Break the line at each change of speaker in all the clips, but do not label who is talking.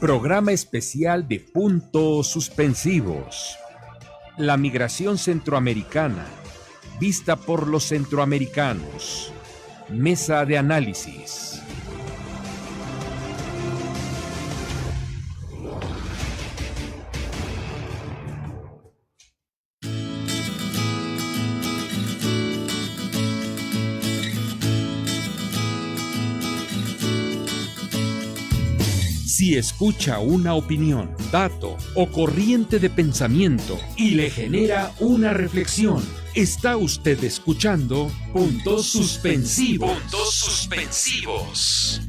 Programa especial de puntos suspensivos. La migración centroamericana, vista por los centroamericanos. Mesa de análisis. Si escucha una opinión, dato o corriente de pensamiento y le genera una reflexión, está usted escuchando Puntos Suspensivos. Puntos Suspensivos.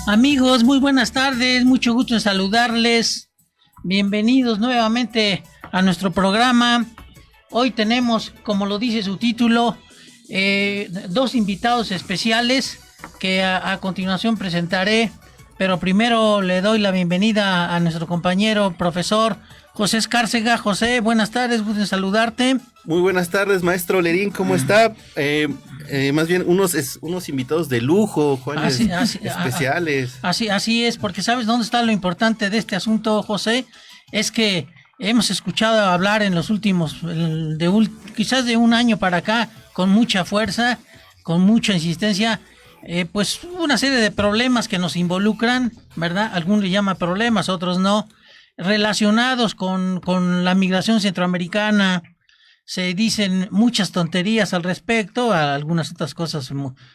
Amigos, muy buenas tardes, mucho gusto en saludarles. Bienvenidos nuevamente a nuestro programa. Hoy tenemos, como lo dice su título, dos invitados especiales que a continuación presentaré, pero primero le doy la bienvenida a nuestro compañero profesor José Escárcega. José, buenas tardes, gusto en saludarte.
Muy buenas tardes, maestro Lerín, ¿cómo está? Más bien unos invitados de lujo, Juanes, especiales.
Así es, porque ¿sabes dónde está lo importante de este asunto, José? Es que hemos escuchado hablar en los últimos, quizás de un año para acá, con mucha fuerza, con mucha insistencia, pues una serie de problemas que nos involucran, ¿verdad? Algunos le llaman problemas, otros no, relacionados con la migración centroamericana. Se dicen muchas tonterías al respecto, algunas otras cosas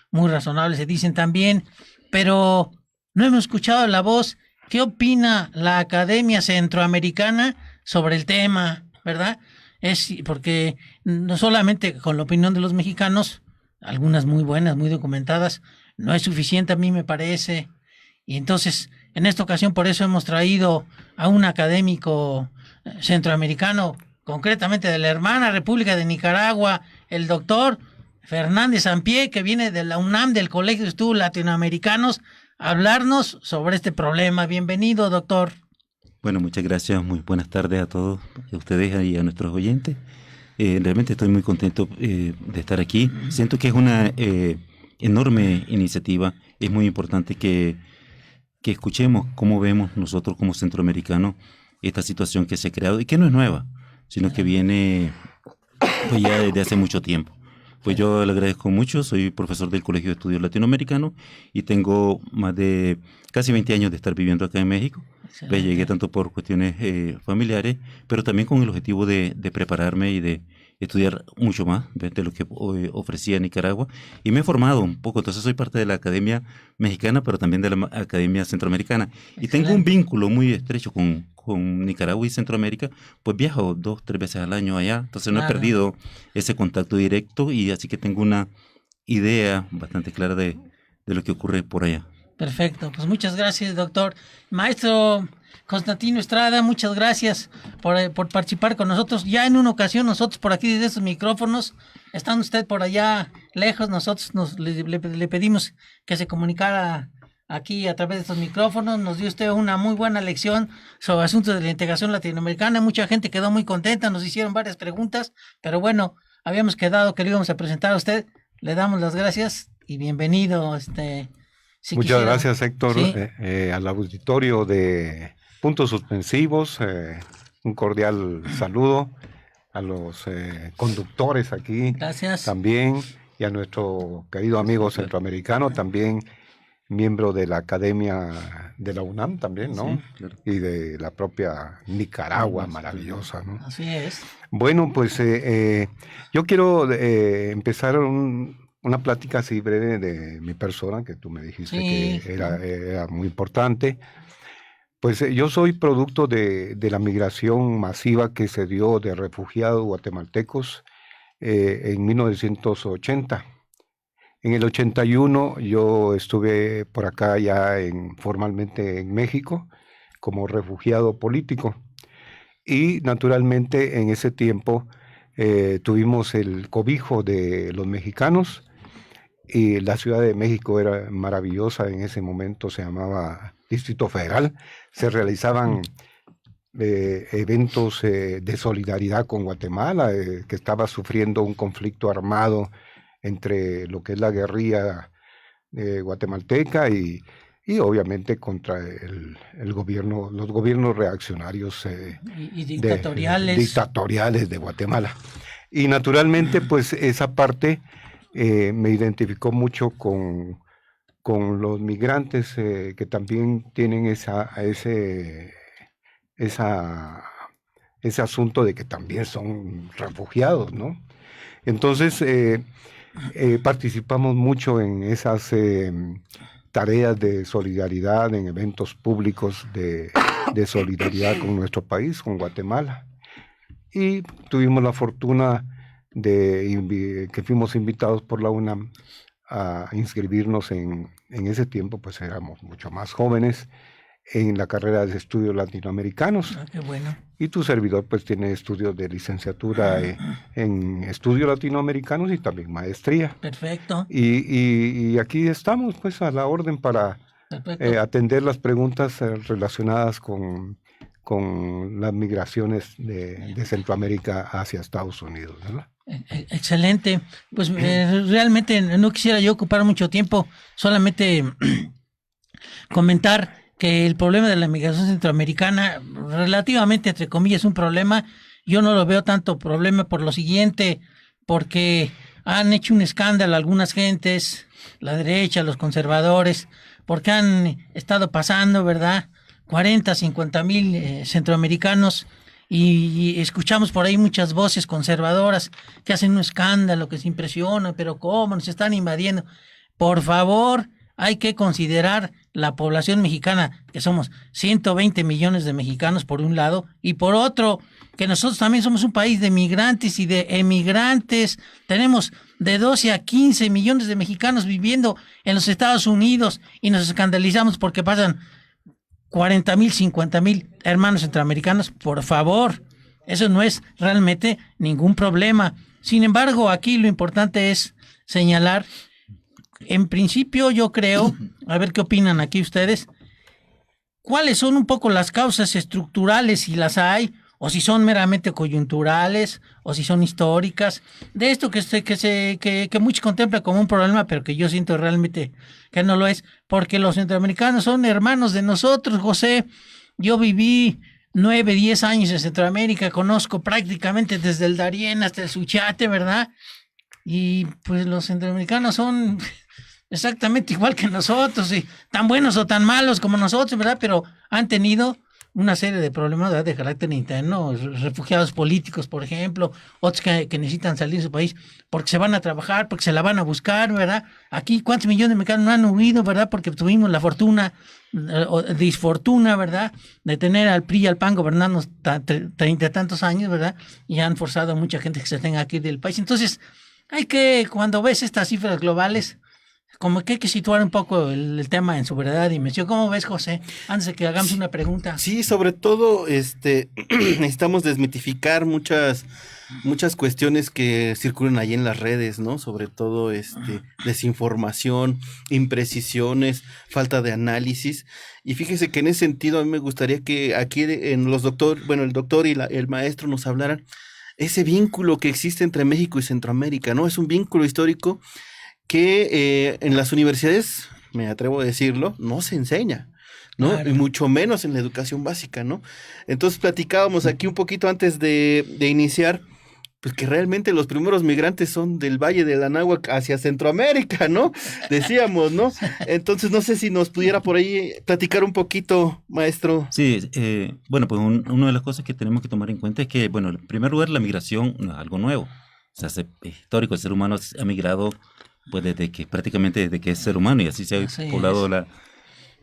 muy razonables se dicen también, pero no hemos escuchado la voz. ¿Qué opina la Academia Centroamericana sobre el tema, verdad? Es porque no solamente con la opinión de los mexicanos, algunas muy buenas, muy documentadas, no es suficiente a mí me parece. Y entonces, en esta ocasión, por eso hemos traído a un académico centroamericano, concretamente de la hermana República de Nicaragua, el doctor Fernández Sampié, que viene de la UNAM, del Colegio de Estudios Latinoamericanos, a hablarnos sobre este problema. Bienvenido, doctor.
Bueno, muchas gracias, muy buenas tardes a todos, a ustedes y a nuestros oyentes. Realmente estoy muy contento de estar aquí. Siento que es una enorme iniciativa. Es muy importante que escuchemos cómo vemos nosotros como centroamericanos esta situación que se ha creado y que no es nueva, sino que viene pues ya desde hace mucho tiempo. Pues yo le agradezco mucho, soy profesor del Colegio de Estudios Latinoamericanos y tengo más de casi 20 años de estar viviendo acá en México. Pues llegué tanto por cuestiones familiares, pero también con el objetivo de prepararme y de estudiar mucho más de lo que ofrecía Nicaragua. Y me he formado un poco, entonces soy parte de la Academia Mexicana, pero también de la Academia Centroamericana. Excelente. Y tengo un vínculo muy estrecho con Nicaragua y Centroamérica, pues viajo 2-3 veces al año allá, entonces no he perdido ese contacto directo y así que tengo una idea bastante clara de lo que ocurre por allá.
Perfecto, pues muchas gracias, doctor. Maestro Constantino Estrada, muchas gracias por participar con nosotros. Ya en una ocasión nosotros por aquí desde estos micrófonos, estando usted por allá lejos, nosotros le pedimos que se comunicara aquí a través de estos micrófonos. Nos dio usted una muy buena lección sobre asuntos de la integración latinoamericana. Mucha gente quedó muy contenta, nos hicieron varias preguntas, pero bueno, habíamos quedado que le íbamos a presentar a usted. Le damos las gracias y bienvenido.
Muchas gracias, Héctor, ¿sí? Al auditorio de Puntos Suspensivos, un cordial saludo a los conductores aquí.
Gracias.
También, y a nuestro querido amigo centroamericano, también miembro de la Academia de la UNAM también, ¿no? Sí, claro. Y de la propia Nicaragua, maravillosa, ¿no?
Así es.
Bueno, pues yo quiero empezar una plática así breve de mi persona, que tú me dijiste que era muy importante. Pues yo soy producto de la migración masiva que se dio de refugiados guatemaltecos en 1980. En el 81 yo estuve por acá ya formalmente en México como refugiado político. Y naturalmente en ese tiempo tuvimos el cobijo de los mexicanos. Y la Ciudad de México era maravillosa en ese momento, se llamaba Distrito Federal. Se realizaban eventos de solidaridad con Guatemala, que estaba sufriendo un conflicto armado entre lo que es la guerrilla guatemalteca y obviamente contra el gobierno, los gobiernos reaccionarios
y dictatoriales.
Dictatoriales de Guatemala. Y naturalmente, pues esa parte me identificó mucho con los migrantes que también tienen ese asunto de que también son refugiados, ¿no? Entonces, participamos mucho en esas tareas de solidaridad, en eventos públicos de solidaridad con nuestro país, con Guatemala. Y tuvimos la fortuna que fuimos invitados por la UNAM a inscribirnos en ese tiempo, pues éramos mucho más jóvenes, en la carrera de estudios latinoamericanos.
Ah, qué bueno.
Y tu servidor pues tiene estudios de licenciatura en estudios latinoamericanos y también maestría.
Perfecto.
Y aquí estamos pues a la orden para atender las preguntas relacionadas con las migraciones de Centroamérica hacia Estados Unidos, ¿verdad?
Excelente. Pues realmente no quisiera yo ocupar mucho tiempo, solamente comentar que el problema de la migración centroamericana, relativamente, entre comillas, es un problema. Yo no lo veo tanto problema por lo siguiente, porque han hecho un escándalo algunas gentes, la derecha, los conservadores, porque han estado pasando, ¿verdad?, 40, 50 mil centroamericanos, y escuchamos por ahí muchas voces conservadoras que hacen un escándalo, que se impresiona, pero ¿cómo nos están invadiendo? Por favor, hay que considerar la población mexicana, que somos 120 millones de mexicanos por un lado, y por otro, que nosotros también somos un país de migrantes y de emigrantes. Tenemos de 12 a 15 millones de mexicanos viviendo en los Estados Unidos y nos escandalizamos porque pasan 40 mil, 50 mil hermanos centroamericanos. Por favor, eso no es realmente ningún problema. Sin embargo, aquí lo importante es señalar, en principio yo creo, a ver qué opinan aquí ustedes, cuáles son un poco las causas estructurales, si las hay, o si son meramente coyunturales, o si son históricas, de esto que muchos contemplan como un problema, pero que yo siento realmente que no lo es, porque los centroamericanos son hermanos de nosotros, José. Yo viví 9, 10 años en Centroamérica, conozco prácticamente desde el Darién hasta el Suchiate, ¿verdad? Y pues los centroamericanos son exactamente igual que nosotros, y tan buenos o tan malos como nosotros, ¿verdad? Pero han tenido una serie de problemas, ¿verdad?, de carácter interno, refugiados políticos, por ejemplo, otros que necesitan salir de su país porque se van a trabajar, porque se la van a buscar, ¿verdad? Aquí, ¿cuántos millones de mexicanos no han huido, ¿verdad? Porque tuvimos la fortuna o disfortuna, ¿verdad?, de tener al PRI y al PAN gobernando 30 y tantos años, ¿verdad? Y han forzado a mucha gente que se tenga que ir del país. Entonces, hay que, cuando ves estas cifras globales, como que hay que situar un poco el tema en su verdadera dimensión. ¿Cómo ves, José? Antes de que hagamos una pregunta.
Sí, sobre todo necesitamos desmitificar muchas cuestiones que circulan ahí en las redes, ¿no? Sobre todo desinformación, imprecisiones, falta de análisis. Y fíjese que en ese sentido a mí me gustaría que aquí el doctor y el maestro nos hablaran ese vínculo que existe entre México y Centroamérica, ¿no? Es un vínculo histórico que en las universidades, me atrevo a decirlo, no se enseña, ¿no? Claro. Y mucho menos en la educación básica, ¿no? Entonces platicábamos aquí un poquito antes de iniciar, pues que realmente los primeros migrantes son del Valle del Anáhuac hacia Centroamérica, ¿no? Decíamos, ¿no? Entonces no sé si nos pudiera por ahí platicar un poquito, maestro.
Sí, bueno, pues una de las cosas que tenemos que tomar en cuenta es que, bueno, en primer lugar, la migración no es algo nuevo. O sea, es histórico, el ser humano ha migrado pues prácticamente desde que es ser humano, y así se ha poblado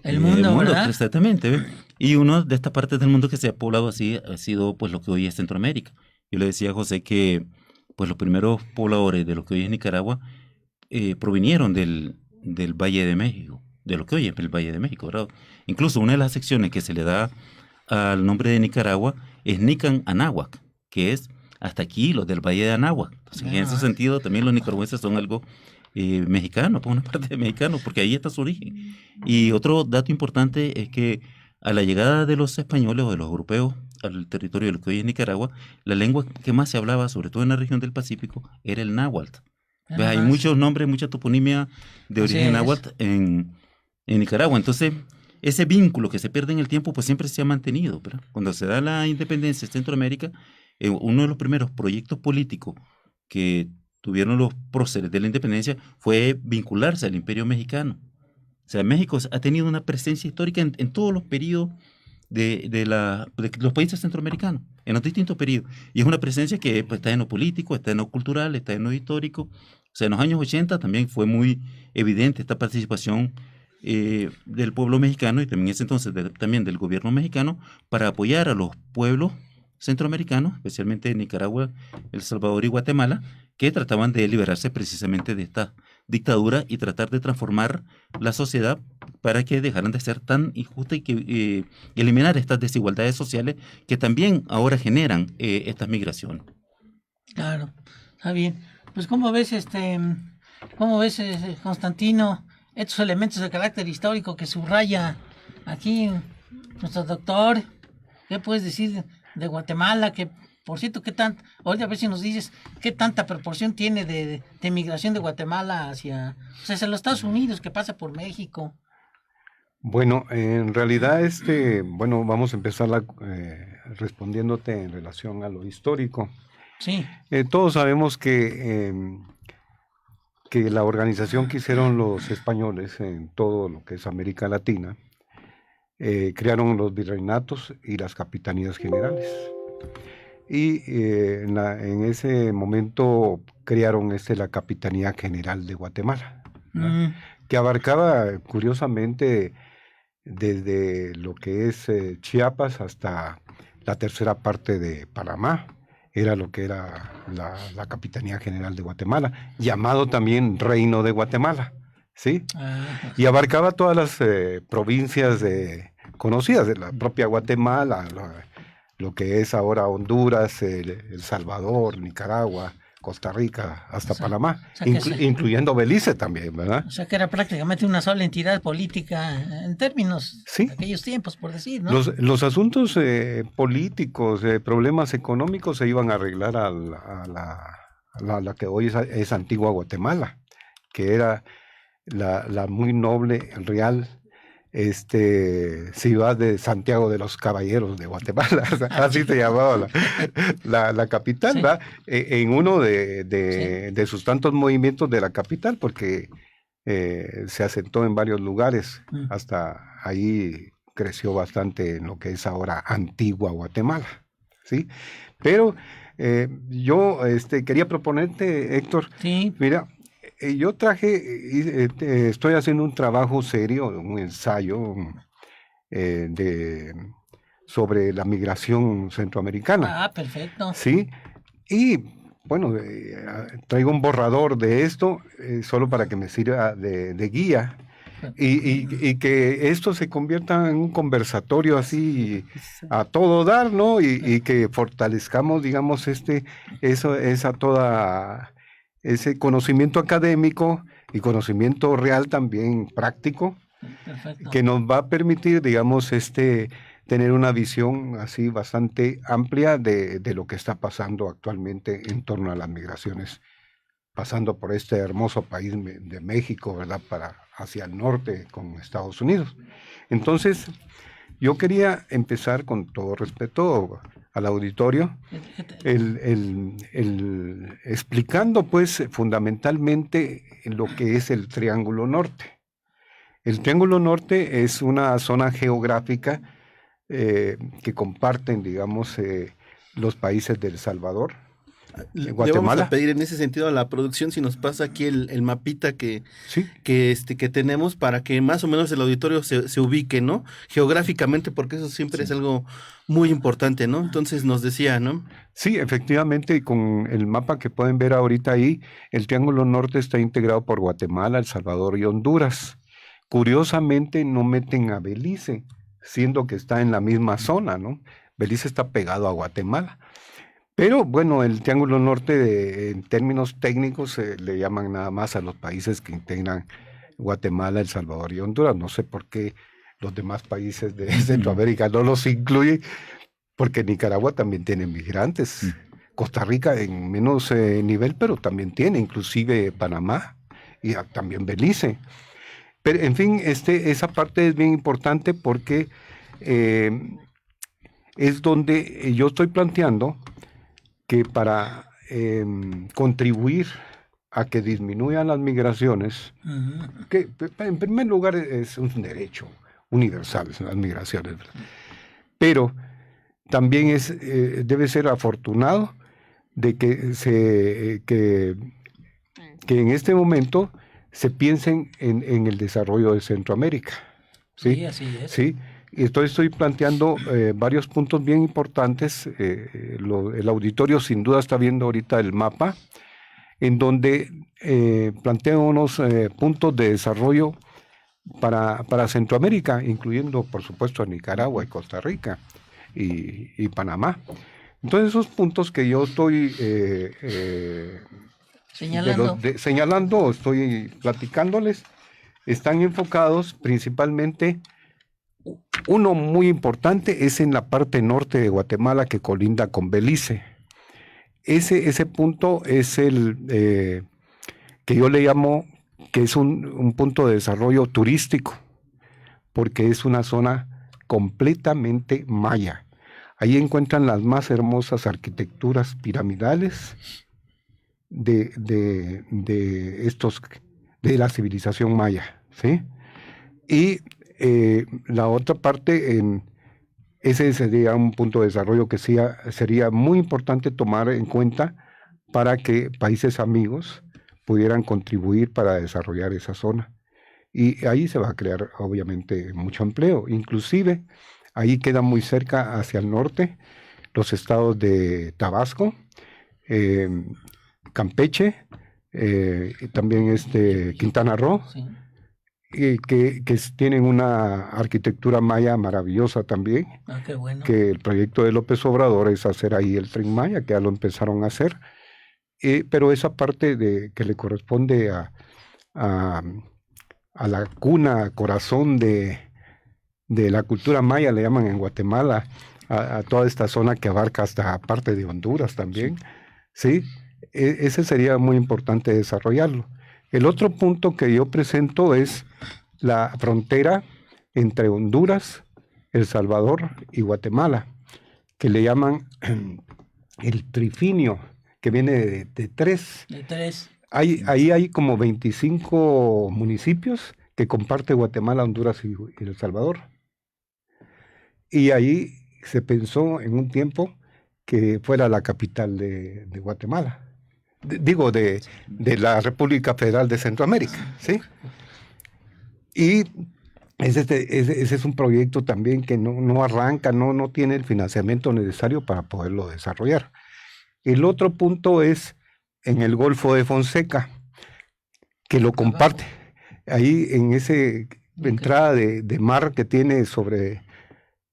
el mundo, ¿verdad?
Exactamente. Y una de estas partes del mundo que se ha poblado así ha sido pues lo que hoy es Centroamérica. Yo le decía a José que pues los primeros pobladores de lo que hoy es Nicaragua provinieron del Valle de México, de lo que hoy es el Valle de México, ¿verdad? Incluso una de las secciones que se le da al nombre de Nicaragua es Nican Anáhuac, que es hasta aquí los del Valle de Anáhuac. Entonces, en ese sentido también los nicaragüenses son algo mexicano, por una parte de mexicano, porque ahí está su origen. Y otro dato importante es que a la llegada de los españoles o de los europeos al territorio de lo que hoy es Nicaragua, la lengua que más se hablaba, sobre todo en la región del Pacífico, era el náhuatl. Hay muchos nombres, mucha toponimia de origen náhuatl en Nicaragua. Entonces, ese vínculo que se pierde en el tiempo, pues siempre se ha mantenido, ¿verdad? Cuando se da la independencia de Centroamérica, uno de los primeros proyectos políticos que tuvieron los próceres de la independencia fue vincularse al Imperio Mexicano. O sea, México ha tenido una presencia histórica en todos los periodos de los países centroamericanos, en los distintos periodos. Y es una presencia que pues, está en lo político, está en lo cultural, está en lo histórico. O sea, en los años 80 también fue muy evidente esta participación del pueblo mexicano y también en ese entonces también del gobierno mexicano para apoyar a los pueblos centroamericanos, especialmente en Nicaragua, El Salvador y Guatemala, que trataban de liberarse precisamente de esta dictadura y tratar de transformar la sociedad para que dejaran de ser tan injusta y que eliminar estas desigualdades sociales que también ahora generan estas migraciones.
Claro, está bien. Pues ¿cómo ves, Constantino, estos elementos de carácter histórico que subraya aquí nuestro doctor? ¿Qué puedes decir de Guatemala? Que, por cierto, ahorita a ver si nos dices qué tanta proporción tiene de migración de Guatemala hacia los Estados Unidos, que pasa por México.
Bueno, en realidad, bueno, vamos a empezar respondiéndote en relación a lo histórico.
Sí.
Todos sabemos que la organización que hicieron los españoles en todo lo que es América Latina, crearon los virreinatos y las capitanías generales. Y en ese momento crearon la Capitanía General de Guatemala, que abarcaba, curiosamente, desde lo que es Chiapas hasta la tercera parte de Panamá. Era lo que era la Capitanía General de Guatemala, llamado también Reino de Guatemala, ¿sí? Y abarcaba todas las provincias conocidas de la propia Guatemala, lo que es ahora Honduras, El Salvador, Nicaragua, Costa Rica, hasta Panamá, incluyendo Belice también, ¿verdad?
O sea que era prácticamente una sola entidad política en términos de aquellos tiempos, por decir, ¿no?
Los asuntos políticos, problemas económicos se iban a arreglar a la que hoy es Antigua Guatemala, que era la muy noble, real ciudad de Santiago de los Caballeros de Guatemala, así se llamaba la capital, sí. ¿verdad? En uno de sus tantos movimientos de la capital, porque se asentó en varios lugares, hasta ahí creció bastante en lo que es ahora Antigua Guatemala, ¿sí? Pero yo quería proponerte, Héctor,
sí.
Mira, yo estoy haciendo un trabajo serio, un ensayo sobre la migración centroamericana.
Ah, perfecto.
Sí, y bueno, traigo un borrador de esto solo para que me sirva de guía y que esto se convierta en un conversatorio así a todo dar, ¿no? Y que fortalezcamos, digamos, ese conocimiento académico y conocimiento real también práctico. Perfecto. Que nos va a permitir, digamos, tener una visión así bastante amplia de lo que está pasando actualmente en torno a las migraciones, pasando por este hermoso país de México, ¿verdad?, hacia el norte con Estados Unidos. Entonces, yo quería empezar con todo respeto al auditorio, explicando pues fundamentalmente lo que es el Triángulo Norte. El Triángulo Norte es una zona geográfica que comparten, digamos, los países de El Salvador, Guatemala.
Le vamos a pedir en ese sentido a la producción si nos pasa aquí el mapita que tenemos para que más o menos el auditorio se ubique, ¿no? Geográficamente, porque eso siempre es algo muy importante, ¿no? Entonces nos decía, ¿no?
Sí, efectivamente, con el mapa que pueden ver ahorita ahí, el Triángulo Norte está integrado por Guatemala, El Salvador y Honduras. Curiosamente no meten a Belice, siendo que está en la misma zona, ¿no? Belice está pegado a Guatemala. Pero bueno, el Triángulo Norte en términos técnicos le llaman nada más a los países que integran Guatemala, El Salvador y Honduras. No sé por qué los demás países de Centroamérica no los incluyen, porque Nicaragua también tiene migrantes. Costa Rica en menos nivel, pero también tiene, inclusive Panamá y también Belice. Pero, en fin, esa parte es bien importante porque es donde yo estoy planteando que para contribuir a que disminuyan las migraciones, que en primer lugar es un derecho universal, las migraciones, pero también debe ser afortunado de que en este momento se piensen en el desarrollo de Centroamérica. Sí,
así es.
Sí, y estoy planteando varios puntos bien importantes. El auditorio sin duda está viendo ahorita el mapa, en donde planteo unos puntos de desarrollo para Centroamérica, incluyendo por supuesto a Nicaragua y Costa Rica y Panamá. Entonces esos puntos que yo estoy señalando, estoy platicándoles, están enfocados principalmente, uno muy importante es en la parte norte de Guatemala que colinda con Belice. Ese punto es el que yo le llamo que es un punto de desarrollo turístico, porque es una zona completamente maya. Ahí encuentran las más hermosas arquitecturas piramidales de la civilización maya, ¿sí? Y la otra parte, ese sería un punto de desarrollo que sería muy importante tomar en cuenta para que países amigos pudieran contribuir para desarrollar esa zona. Y ahí se va a crear, obviamente, mucho empleo. Inclusive, ahí queda muy cerca hacia el norte los estados de Tabasco, Campeche, y también Quintana Roo, sí. Que tienen una arquitectura maya maravillosa también.
Qué bueno.
Que el proyecto de López Obrador es hacer ahí el Tren Maya, que ya lo empezaron a hacer. Pero esa parte que le corresponde a la cuna, corazón de la cultura maya, le llaman en Guatemala, a toda esta zona que abarca hasta parte de Honduras también, ¿sí? Ese sería muy importante desarrollarlo. El otro punto que yo presento es la frontera entre Honduras, El Salvador y Guatemala, que le llaman el trifinio, que viene de tres.
De tres.
Ahí hay como 25 municipios que comparte Guatemala, Honduras y El Salvador. Y ahí se pensó en un tiempo que fuera la capital de Guatemala. De la República Federal de Centroamérica, ¿sí? Y ese es un proyecto también que no arranca, no tiene el financiamiento necesario para poderlo desarrollar. El otro punto es en el Golfo de Fonseca, que lo comparte. Ahí en esa entrada de mar que tiene sobre,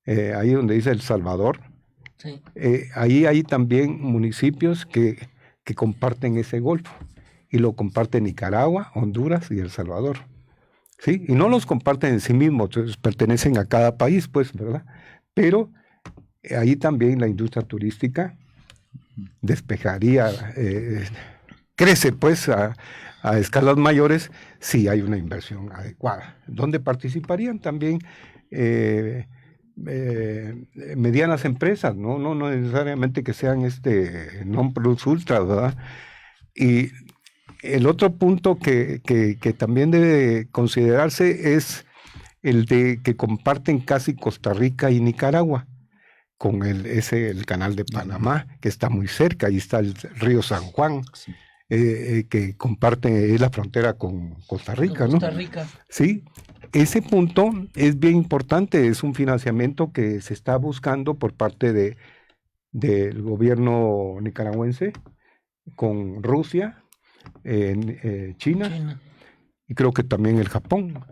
ahí donde dice El Salvador, sí. Ahí hay también municipios que comparten ese golfo, y lo comparten Nicaragua, Honduras y El Salvador, ¿sí? Y no los comparten en sí mismos, entonces pertenecen a cada país, pues, ¿verdad? Pero ahí también la industria turística despejaría, crece pues a escalas mayores si hay una inversión adecuada, donde participarían también medianas empresas, no necesariamente que sean non plus ultra, ¿verdad? Y el otro punto que también debe considerarse es el de que comparten casi Costa Rica y Nicaragua con el canal de Panamá, que está muy cerca. Ahí está el río San Juan, sí. Que comparte la frontera con Costa Rica, ¿no?
Costa Rica.
Sí, ese punto es bien importante, es un financiamiento que se está buscando por parte del gobierno nicaragüense con Rusia, China, y creo que también el Japón.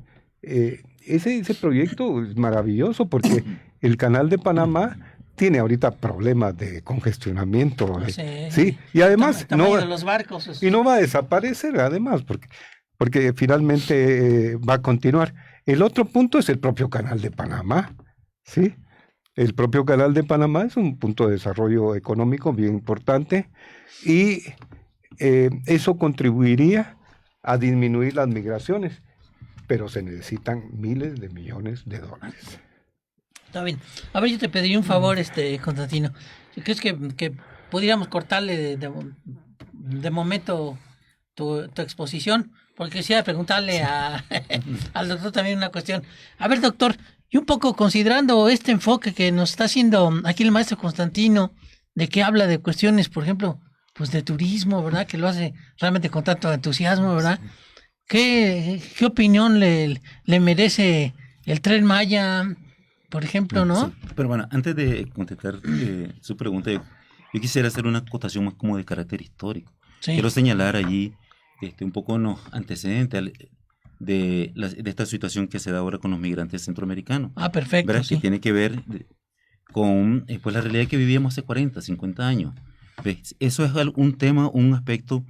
Ese proyecto es maravilloso porque el canal de Panamá tiene ahorita problemas de congestionamiento. Sí, y además
de los barcos.
Y no va a desaparecer, además, porque finalmente va a continuar. El otro punto es el propio canal de Panamá, ¿sí? El propio Canal de Panamá es un punto de desarrollo económico bien importante y eso contribuiría a disminuir las migraciones, pero se necesitan miles de millones de dólares.
Está bien. A ver, yo te pediría un favor, Constantino. Si crees que pudiéramos cortarle de momento tu exposición, porque quisiera preguntarle al doctor también una cuestión. A ver, doctor, y un poco considerando este enfoque que nos está haciendo aquí el maestro Constantino, de que habla de cuestiones, por ejemplo, pues de turismo, ¿verdad? Que lo hace realmente con tanto entusiasmo, ¿verdad? ¿Qué opinión le merece el Tren Maya, por ejemplo, no?
Sí, pero bueno, antes de contestar su pregunta, yo quisiera hacer una acotación más como de carácter histórico.
Sí.
Quiero señalar allí un poco los antecedentes de esta situación que se da ahora con los migrantes centroamericanos.
Ah, perfecto.
¿Verdad?
Sí.
Que tiene que ver con pues, la realidad que vivíamos hace 40, 50 años. ¿Ves? Eso es un tema, un aspecto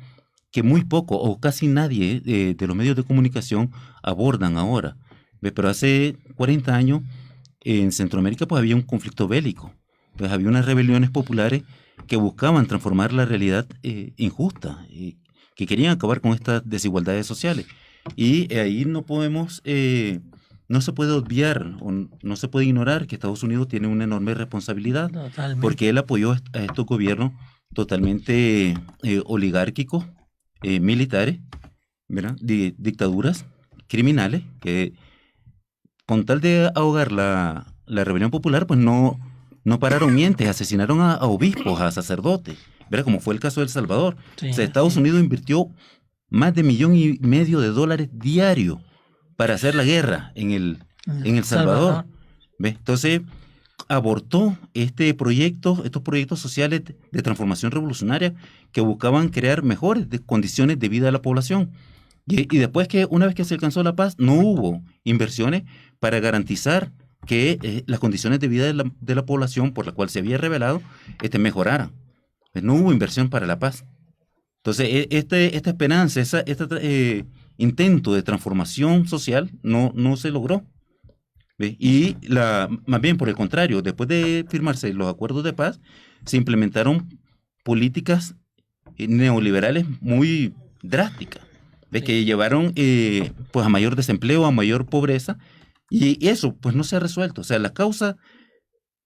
que muy poco o casi nadie de los medios de comunicación abordan ahora. ¿Ves? Pero hace 40 años en Centroamérica pues había un conflicto bélico. Pues había unas rebeliones populares que buscaban transformar la realidad injusta, que querían acabar con estas desigualdades sociales. Y ahí no podemos, no se puede obviar o no se puede ignorar que Estados Unidos tiene una enorme responsabilidad.
Totalmente.
Porque él apoyó a estos gobiernos totalmente oligárquicos, militares, ¿verdad? Dictaduras criminales que con tal de ahogar la rebelión popular, pues no pararon mientes, asesinaron a obispos, a sacerdotes, ¿verdad? Como fue el caso de El Salvador.
Sí,
o sea, Estados Unidos invirtió más de $1,5 millones diarios para hacer la guerra en El Salvador. ¿Ves? Entonces, abortó estos proyectos sociales de transformación revolucionaria que buscaban crear mejores condiciones de vida de la población. Y después una vez que se alcanzó la paz, no hubo inversiones para garantizar que las condiciones de vida de la población por la cual se había rebelado mejoraran. Pues no hubo inversión para la paz. Entonces, esta esperanza, este intento de transformación social no se logró. ¿Ve? Y más bien, por el contrario, después de firmarse los acuerdos de paz, se implementaron políticas neoliberales muy drásticas, ¿ve? Que llevaron pues a mayor desempleo, a mayor pobreza, y eso pues no se ha resuelto. O sea, las causas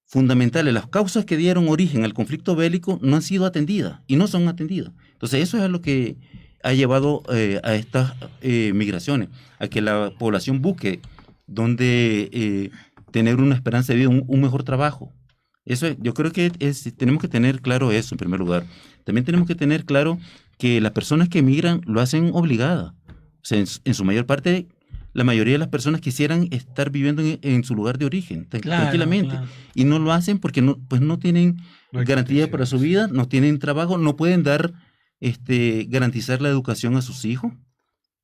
fundamentales, las causas que dieron origen al conflicto bélico no han sido atendidas y no son atendidas. Entonces eso es lo que ha llevado a estas migraciones, a que la población busque donde tener una esperanza de vida, un mejor trabajo. Yo creo que tenemos que tener claro eso en primer lugar. También tenemos que tener claro que las personas que emigran lo hacen obligadas. O sea, en su mayor parte, la mayoría de las personas quisieran estar viviendo en su lugar de origen, tranquilamente. Claro. Y no lo hacen porque no tienen garantía para su vida, no tienen trabajo, no pueden garantizar la educación a sus hijos.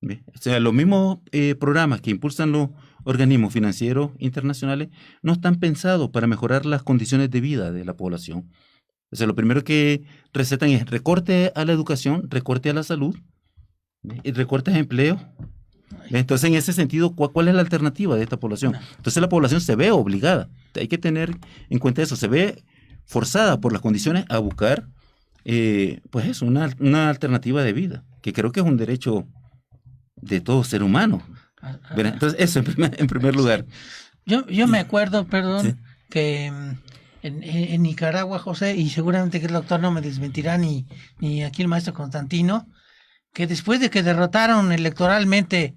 ¿Ve? O sea, los mismos programas que impulsan los organismos financieros internacionales no están pensados para mejorar las condiciones de vida de la población. O sea, lo primero que recetan es recorte a la educación, recorte a la salud, y recortes de empleo. Entonces, en ese sentido, ¿cuál es la alternativa de esta población? Entonces, la población se ve obligada. Hay que tener en cuenta eso. Se ve forzada por las condiciones a buscar, pues eso, una alternativa de vida, que creo que es un derecho de todo ser humano. Entonces, eso en primer lugar.
Yo me acuerdo, perdón,
sí,
que en Nicaragua, José, y seguramente que el doctor no me desmentirá, ni aquí el maestro Constantino, que después de que derrotaron electoralmente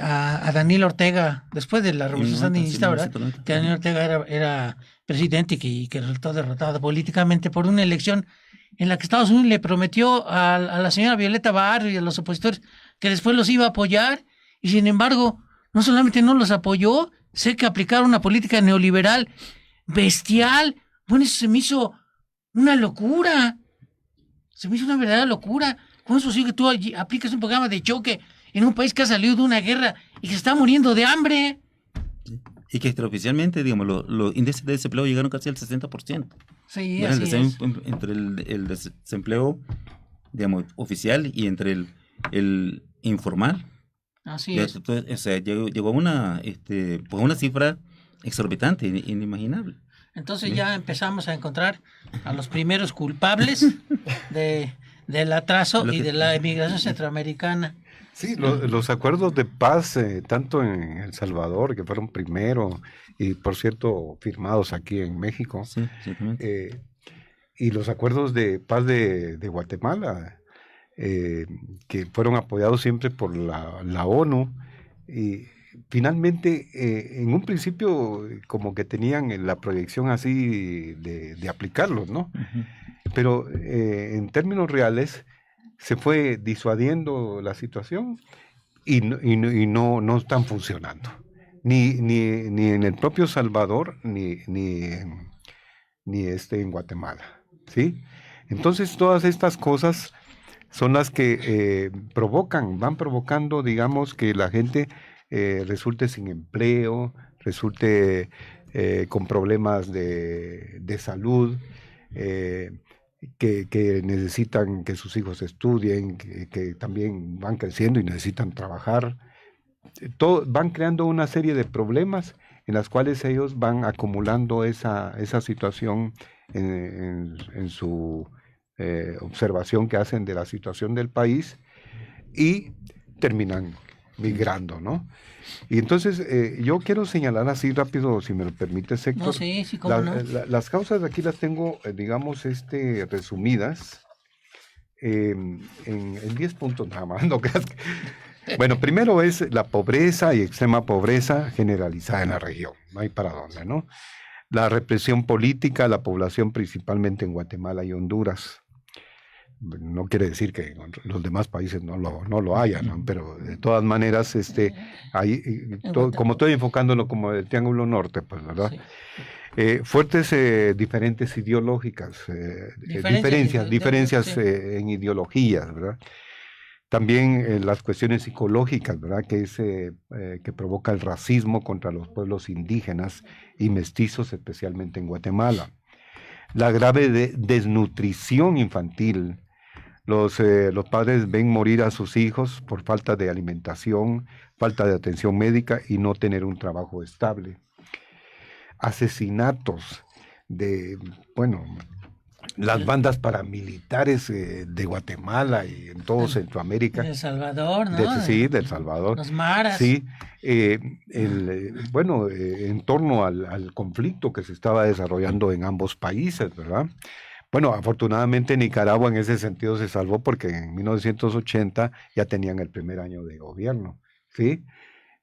a Daniel Ortega, después de la Revolución Sandinista, ¿verdad? Que Daniel Ortega era presidente y que resultó derrotado políticamente por una elección en la que Estados Unidos le prometió a la señora Violeta Barrio y a los opositores que después los iba a apoyar, y sin embargo, no solamente no los apoyó, sé que aplicaron una política neoliberal bestial. Bueno, eso se me hizo una locura. Se me hizo una verdadera locura. ¿Cómo es posible que tú aplicas un programa de choque en un país que ha salido de una guerra y que se está muriendo de hambre?
Y que extraoficialmente, digamos, los índices de desempleo llegaron casi al 60%.
Sí, así es.
Entre el desempleo, digamos, oficial y entre el informal.
Así es.
Entonces, o sea, llegó a una cifra exorbitante, inimaginable.
Entonces ya empezamos a encontrar a los primeros culpables del atraso y de la emigración centroamericana.
Sí, los acuerdos de paz, tanto en El Salvador, que fueron primero, y por cierto, firmados aquí en México,
Sí, exactamente.
y los acuerdos de paz de Guatemala, que fueron apoyados siempre por la ONU, y finalmente, en un principio, como que tenían la proyección así de aplicarlos, ¿no?
Ujú.
Pero en términos reales, se fue disuadiendo la situación y no están funcionando. Ni en el propio Salvador, ni en Guatemala, ¿sí? Entonces, todas estas cosas son las que van provocando, digamos, que la gente resulte sin empleo, resulte con problemas de salud, que necesitan que sus hijos estudien, que también van creciendo y necesitan trabajar. Van creando una serie de problemas en las cuales ellos van acumulando esa situación en su observación que hacen de la situación del país y terminan migrando, ¿no? Y entonces yo quiero señalar así rápido, si me lo permites, Héctor.
No, sí, cómo no.
Las causas aquí las tengo, digamos, resumidas en 10 puntos nada más, no creas que... Bueno, primero es la pobreza y extrema pobreza generalizada en la región, no hay para dónde, ¿no? La represión política a la población, principalmente en Guatemala y Honduras. No quiere decir que los demás países no lo hayan, ¿no? Pero de todas maneras, como estoy enfocándolo como el Triángulo Norte, pues, ¿verdad? Sí. Fuertes diferentes ideológicas, diferencias sí. En ideologías, ¿verdad? También las cuestiones psicológicas, ¿verdad? Que provoca el racismo contra los pueblos indígenas y mestizos, especialmente en Guatemala. La grave desnutrición infantil. Los padres ven morir a sus hijos por falta de alimentación, falta de atención médica y no tener un trabajo estable. Asesinatos las bandas paramilitares de Guatemala y en todo Centroamérica.
De El Salvador, ¿no?
Sí, del Salvador.
Los maras.
Sí, en torno al conflicto que se estaba desarrollando en ambos países, ¿verdad? Bueno, afortunadamente Nicaragua en ese sentido se salvó porque en 1980 ya tenían el primer año de gobierno, ¿sí?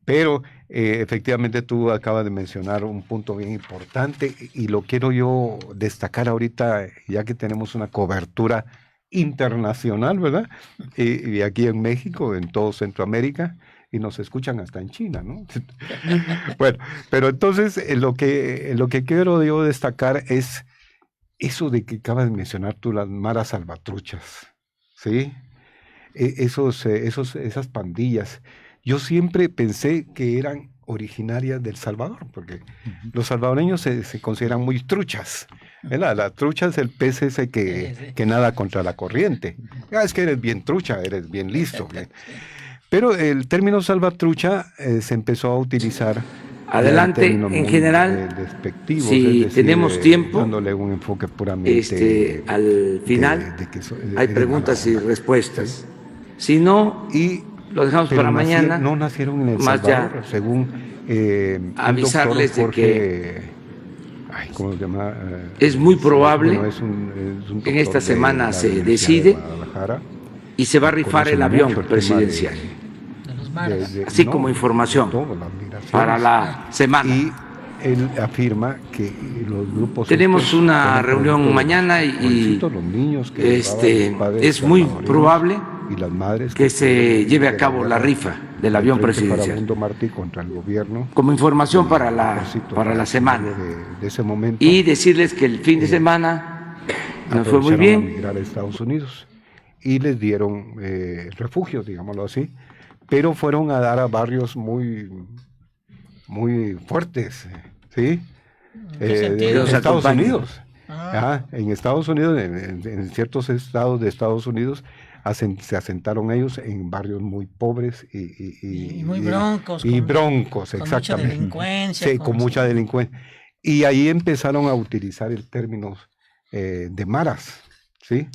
Pero efectivamente tú acabas de mencionar un punto bien importante y lo quiero yo destacar ahorita, ya que tenemos una cobertura internacional, ¿verdad? Y aquí en México, en todo Centroamérica, y nos escuchan hasta en China, ¿no? Bueno, pero entonces lo que quiero yo destacar es eso de que acabas de mencionar tú, las maras salvatruchas, ¿sí? Esas pandillas. Yo siempre pensé que eran originarias del Salvador, porque los salvadoreños se consideran muy truchas. La trucha es el pez ese que nada contra la corriente. Es que eres bien trucha, eres bien listo. Pero el término salvatrucha se empezó a utilizar.
Adelante, en general, si decir, tenemos tiempo,
dándole un enfoque puramente
al final hay preguntas y respuestas. Si no, lo dejamos para mañana.
No nacieron en El Salvador, según
avisarles
Jorge,
de que
¿cómo se llama?
Es muy probable que en esta semana se decide y se va a rifar el avión presidencial. Así como información para la semana.
Y él afirma que los grupos...
Tenemos una reunión mañana y
los niños
es muy probable
y las madres
que se lleve a cabo la rifa del avión presidencial.
Contra el gobierno,
como información para la semana.
De ese momento,
y decirles que el fin de semana nos fue muy bien.
A migrar a Estados Unidos y les dieron refugio, digámoslo así. Pero fueron a dar a barrios muy fuertes, ¿sí?
De
Estados Unidos. En Estados Unidos, en ciertos estados de Estados Unidos, se asentaron ellos en barrios muy pobres y
muy broncos.
Y broncos, exactamente.
Con mucha delincuencia.
Sí, con mucha delincuencia. Y ahí empezaron a utilizar el término de maras, ¿sí?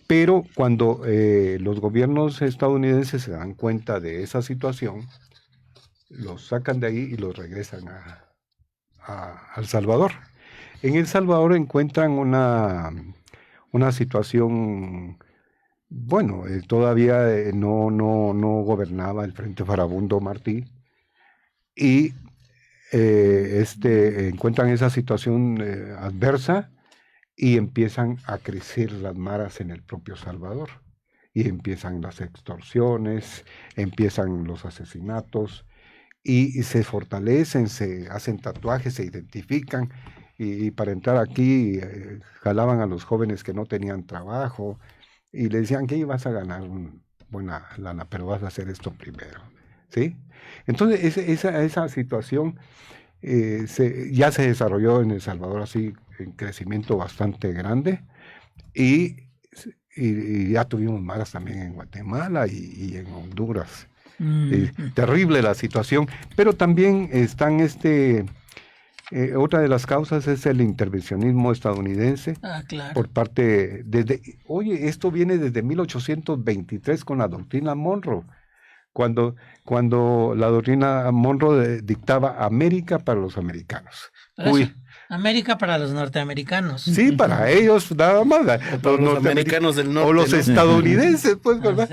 Pero cuando los gobiernos estadounidenses se dan cuenta de esa situación, los sacan de ahí y los regresan a El Salvador. En El Salvador encuentran una situación, bueno, todavía no gobernaba el Frente Farabundo Martí, y encuentran esa situación adversa y empiezan a crecer las maras en el propio Salvador. Y empiezan las extorsiones, empiezan los asesinatos, y se fortalecen, se hacen tatuajes, se identifican, y para entrar aquí jalaban a los jóvenes que no tenían trabajo, y le decían que ibas a ganar buena lana, pero vas a hacer esto primero, ¿sí? Entonces esa situación ya se desarrolló en El Salvador así en crecimiento bastante grande, y ya tuvimos maras también en Guatemala y en Honduras. Terrible la situación, pero también están otra de las causas es el intervencionismo estadounidense.
Claro.
Por parte esto viene desde 1823 con la doctrina Monroe, cuando la doctrina Monroe dictaba América para los americanos.
América para los norteamericanos.
Sí, para ellos nada más.
Los americanos del norte.
O los estadounidenses, pues, ¿verdad?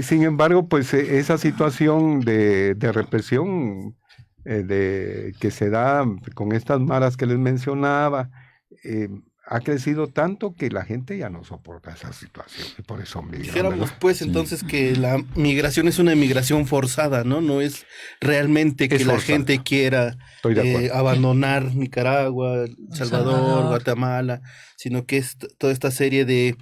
Sin embargo, pues esa situación de represión que se da con estas maras que les mencionaba, ha crecido tanto que la gente ya no soporta esa situación, y por eso migra.
Dijéramos pues entonces que la migración es una migración forzada, ¿no? No es realmente que la gente quiera abandonar Nicaragua, Salvador, Guatemala, sino que es toda esta serie de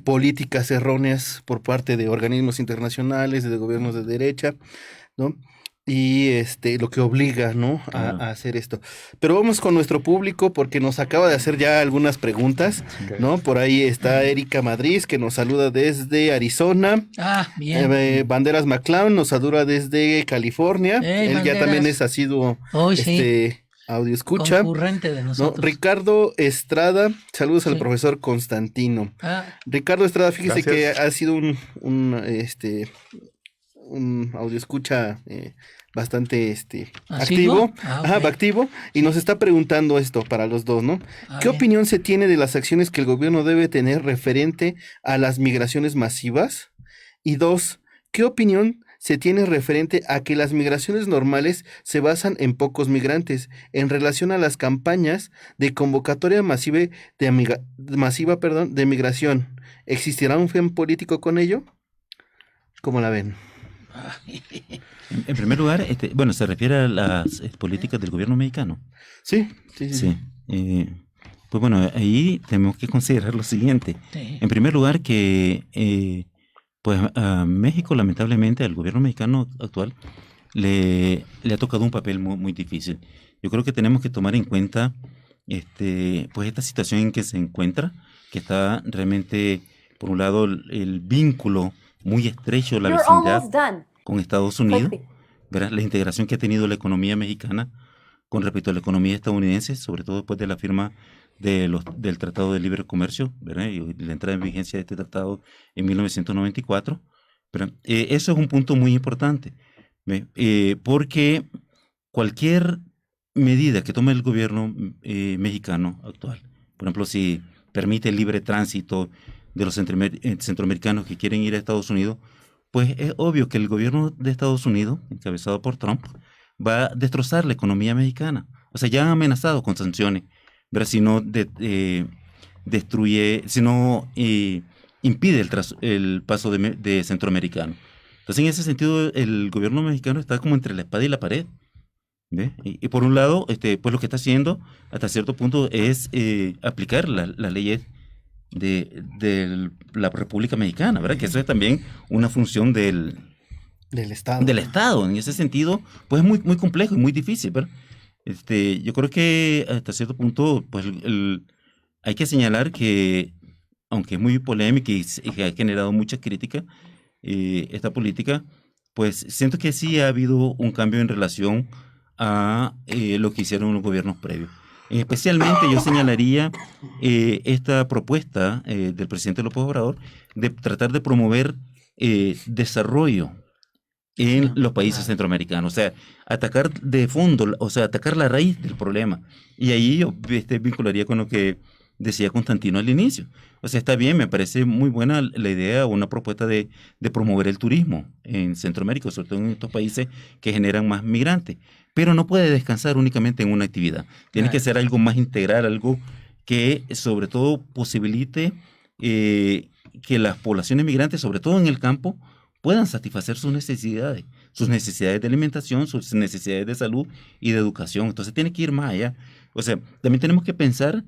políticas erróneas por parte de organismos internacionales, de gobiernos de derecha, ¿no? Y lo que obliga, ¿no? a hacer esto. Pero vamos con nuestro público, porque nos acaba de hacer ya algunas preguntas, ¿no? Por ahí está Erika Madrid, que nos saluda desde Arizona.
Bien.
Banderas McClown nos saluda desde California. Él
Banderas.
ya también es asiduo audio escucha.
Concurrente de nosotros.
¿No? Ricardo Estrada, saludos al profesor Constantino. Ricardo Estrada, fíjese que ha sido un audio escucha bastante activo, activo, y nos está preguntando esto para los dos, ¿no? ¿Qué opinión se tiene de las acciones que el gobierno debe tener referente a las migraciones masivas? Y dos, ¿qué opinión se tiene referente a que las migraciones normales se basan en pocos migrantes en relación a las campañas de convocatoria masiva de migración? ¿Existirá un fin político con ello? ¿Cómo la ven?
En primer lugar, se refiere a las políticas del gobierno mexicano.
Sí.
Pues bueno, ahí tenemos que considerar lo siguiente. En primer lugar, que pues a México, lamentablemente, al gobierno mexicano actual le ha tocado un papel muy, muy difícil. Yo creo que tenemos que tomar en cuenta pues esta situación en que se encuentra, que está realmente, por un lado, el vínculo muy estrecho, la vecindad con Estados Unidos, ¿verdad? La integración que ha tenido la economía mexicana con respecto a la economía estadounidense, sobre todo después de la firma del Tratado de Libre Comercio, ¿verdad? Y la entrada en vigencia de este tratado en 1994. ¿Verdad? Eso es un punto muy importante, porque cualquier medida que tome el gobierno mexicano actual, por ejemplo, si permite el libre tránsito de los centroamericanos que quieren ir a Estados Unidos, pues es obvio que el gobierno de Estados Unidos, encabezado por Trump, va a destrozar la economía mexicana. O sea, ya han amenazado con sanciones, ¿verdad? Si no impide el paso de centroamericanos. Entonces, en ese sentido, el gobierno mexicano está como entre la espada y la pared, ¿ve? Y por un lado, pues lo que está haciendo hasta cierto punto es aplicar las leyes de la República Mexicana, ¿verdad? Que eso es también una función del Estado. En ese sentido, pues es muy, muy complejo y muy difícil, ¿verdad? Yo creo que hasta cierto punto, pues hay que señalar que aunque es muy polémica y ha generado mucha crítica, esta política, pues siento que sí ha habido un cambio en relación a lo que hicieron los gobiernos previos. Especialmente yo señalaría esta propuesta del presidente López Obrador de tratar de promover desarrollo en los países centroamericanos, o sea, atacar de fondo, o sea, atacar la raíz del problema. Y ahí yo vincularía con lo que decía Constantino al inicio. O sea, está bien, me parece muy buena la idea, una propuesta de promover el turismo en Centroamérica, sobre todo en estos países que generan más migrantes, pero no puede descansar únicamente en una actividad. Tiene que ser algo más integral, algo que sobre todo posibilite que las poblaciones migrantes, sobre todo en el campo, puedan satisfacer sus necesidades de alimentación, sus necesidades de salud y de educación. Entonces tiene que ir más allá. O sea, también tenemos que pensar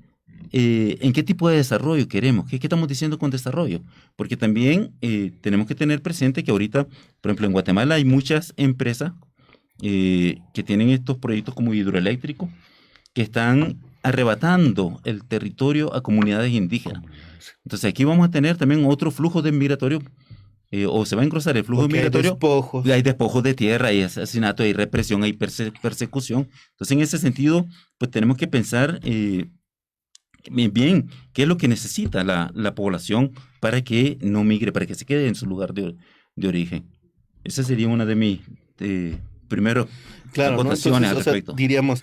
en qué tipo de desarrollo queremos, qué estamos diciendo con desarrollo, porque también tenemos que tener presente que ahorita, por ejemplo, en Guatemala hay muchas empresas que tienen estos proyectos como hidroeléctricos que están arrebatando el territorio a comunidades indígenas. Entonces aquí vamos a tener también otro flujo de migratorio, o se va a engrosar el flujo migratorio. Hay despojos de tierra, hay asesinato, hay represión, hay persecución. Entonces en ese sentido, pues tenemos que pensar bien qué es lo que necesita la población para que no migre, para que se quede en su lugar de origen. Esa sería una de mis primeros aportaciones al respecto.
O sea, diríamos,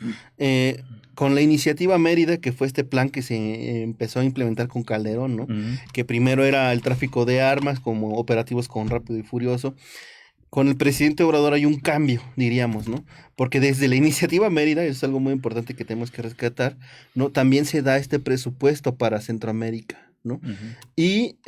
con la iniciativa Mérida, que fue este plan que se empezó a implementar con Calderón, ¿no? Que primero era el tráfico de armas, como operativos con Rápido y Furioso. Con el presidente Obrador hay un cambio, diríamos, ¿no? Porque desde la iniciativa Mérida, eso es algo muy importante que tenemos que rescatar, ¿no? También se da este presupuesto para Centroamérica, ¿no? Y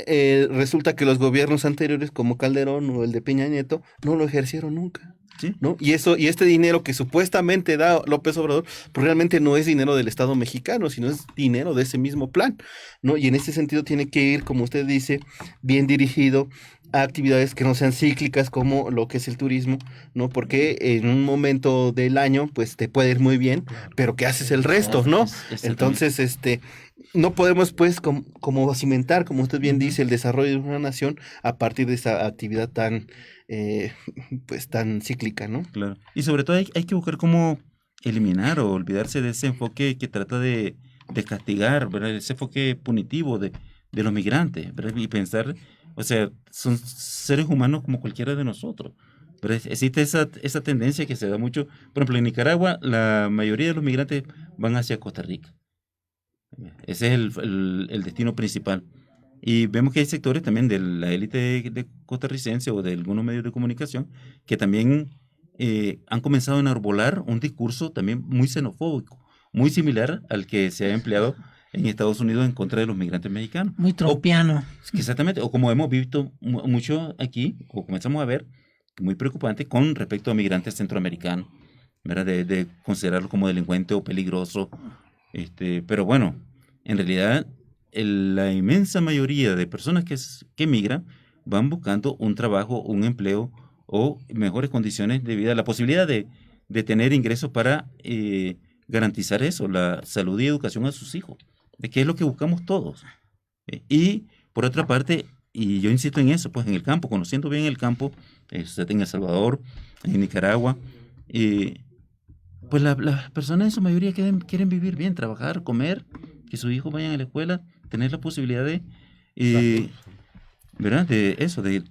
resulta que los gobiernos anteriores, como Calderón o el de Peña Nieto, no lo ejercieron nunca. ¿Sí? ¿No? Y este dinero que supuestamente da López Obrador, pues realmente no es dinero del Estado mexicano, sino es dinero de ese mismo plan, ¿no? Y en ese sentido tiene que ir, como usted dice, bien dirigido a actividades que no sean cíclicas como lo que es el turismo, ¿no? Porque en un momento del año, pues te puede ir muy bien, pero ¿qué haces el resto, no? Entonces, no podemos, pues, como cimentar, como usted bien dice, el desarrollo de una nación a partir de esa actividad tan cíclica, ¿no?
Claro. Y sobre todo hay que buscar cómo eliminar o olvidarse de ese enfoque que trata de castigar, ¿verdad? Ese enfoque punitivo de los migrantes, ¿verdad? Y pensar, o sea, son seres humanos como cualquiera de nosotros. Pero existe esa tendencia que se da mucho. Por ejemplo, en Nicaragua, la mayoría de los migrantes van hacia Costa Rica. Ese es el destino principal. Y vemos que hay sectores también de la élite de costarricense o de algunos medios de comunicación que también han comenzado a enarbolar un discurso también muy xenofóbico, muy similar al que se ha empleado en Estados Unidos en contra de los migrantes mexicanos.
Muy trumpiano.
Exactamente, o como hemos visto mucho aquí, o comenzamos a ver, muy preocupante con respecto a migrantes centroamericanos, ¿verdad? De considerarlos como delincuente o peligroso. Pero bueno, en realidad la inmensa mayoría de personas que migran van buscando un trabajo, un empleo o mejores condiciones de vida, la posibilidad de tener ingresos para garantizar eso, la salud y educación a sus hijos, de que es lo que buscamos todos. Y por otra parte, y yo insisto en eso, pues en el campo, conociendo bien el campo, en El Salvador, en Nicaragua, pues las personas en su mayoría quieren vivir bien, trabajar, comer, que sus hijos vayan a la escuela, tener la posibilidad de, ¿verdad? De eso, de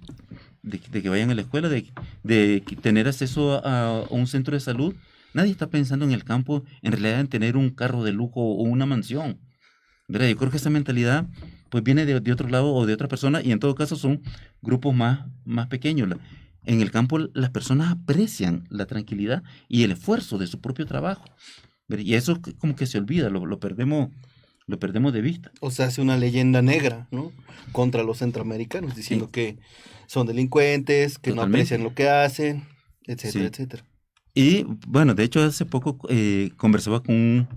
que vayan a la escuela, de tener acceso a un centro de salud. Nadie está pensando en el campo, en realidad en tener un carro de lujo o una mansión, ¿verdad? Yo creo que esa mentalidad pues viene de otro lado o de otra persona, y en todo caso son grupos más pequeños. En el campo las personas aprecian la tranquilidad y el esfuerzo de su propio trabajo, ¿verdad? Y eso como que se olvida, lo perdemos de vista.
O sea, hace una leyenda negra, ¿no? Contra los centroamericanos, diciendo que son delincuentes, que no aprecian lo que hacen, etcétera, etcétera.
Y bueno, de hecho hace poco conversaba con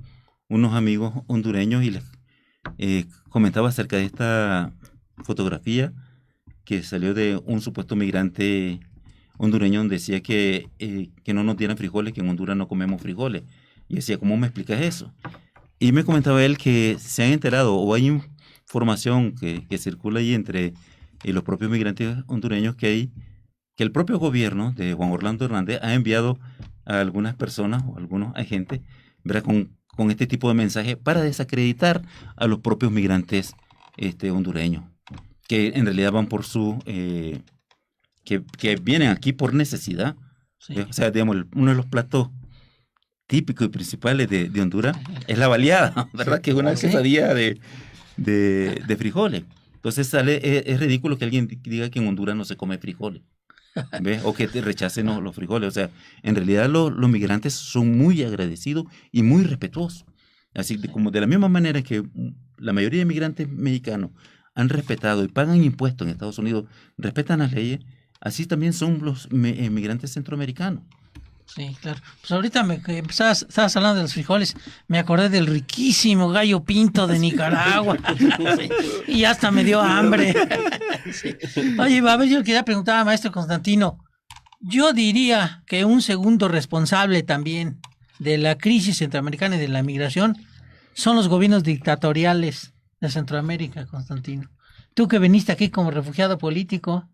unos amigos hondureños y les comentaba acerca de esta fotografía que salió de un supuesto migrante hondureño donde decía que no nos dieran frijoles, que en Honduras no comemos frijoles. Y decía, ¿cómo me explicas eso? Y me comentaba él que se han enterado, o hay información que circula ahí entre los propios migrantes hondureños que el propio gobierno de Juan Orlando Hernández ha enviado a algunas personas o algunos agentes, ¿verdad?, con este tipo de mensaje para desacreditar a los propios migrantes hondureños, que en realidad van por que vienen aquí por necesidad. Sí. O sea, digamos, uno de los platos típicos y principales de Honduras es la baleada, ¿verdad? Que es una quesadilla de frijoles. Entonces es ridículo que alguien diga que en Honduras no se come frijoles, ¿ves? O que te rechacen los frijoles. O sea, en realidad los migrantes son muy agradecidos y muy respetuosos. Así como de la misma manera que la mayoría de migrantes mexicanos han respetado y pagan impuestos en Estados Unidos, respetan las leyes, así también son los migrantes centroamericanos.
Sí, claro. Pues ahorita estabas hablando de los frijoles, me acordé del riquísimo gallo pinto de Nicaragua. Sí, y hasta me dio hambre. Sí. Oye, a ver, yo quería preguntar al maestro Constantino, yo diría que un segundo responsable también de la crisis centroamericana y de la migración son los gobiernos dictatoriales de Centroamérica, Constantino. Tú que viniste aquí como refugiado político,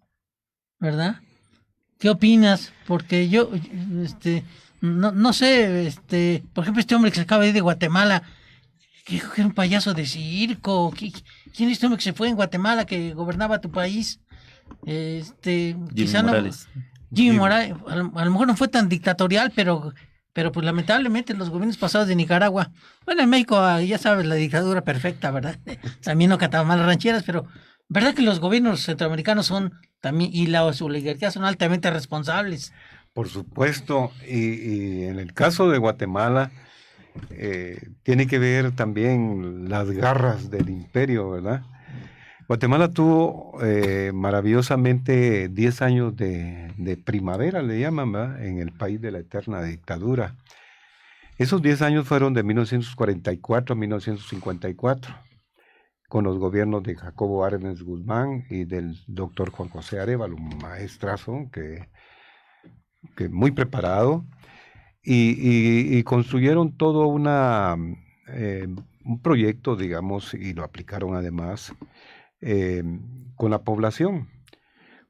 ¿verdad? ¿Qué opinas? Porque yo, no sé, por ejemplo, este hombre que se acaba de ir de Guatemala, que dijo que era un payaso de circo. ¿Quién es este hombre que se fue en Guatemala, que gobernaba tu país?
Jimmy Morales.
Jimmy Morales, a lo mejor no fue tan dictatorial, pero pues lamentablemente los gobiernos pasados de Nicaragua, bueno, en México ya sabes, la dictadura perfecta, ¿verdad? También no cataban malas rancheras, pero ¿verdad que los gobiernos centroamericanos son también, y las oligarquías son altamente responsables?
Por supuesto, y en el caso de Guatemala, tiene que ver también las garras del imperio, ¿verdad? Guatemala tuvo maravillosamente 10 años de primavera, le llaman, ¿verdad?, en el país de la eterna dictadura. Esos 10 años fueron de 1944 a 1954, con los gobiernos de Jacobo Arbenz Guzmán y del doctor Juan José Arévalo, un maestrazo que muy preparado, y construyeron todo un proyecto, digamos, y lo aplicaron además con la población,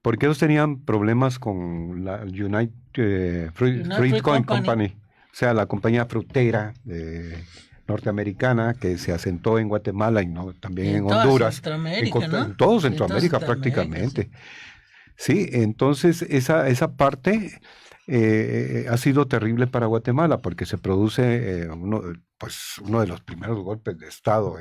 porque ellos tenían problemas con la United Fruit Company, o sea, la compañía frutera norteamericana que se asentó en Guatemala y también en Honduras, en todo Centroamérica prácticamente. Sí, entonces esa parte ha sido terrible para Guatemala porque se produce uno de los primeros golpes de Estado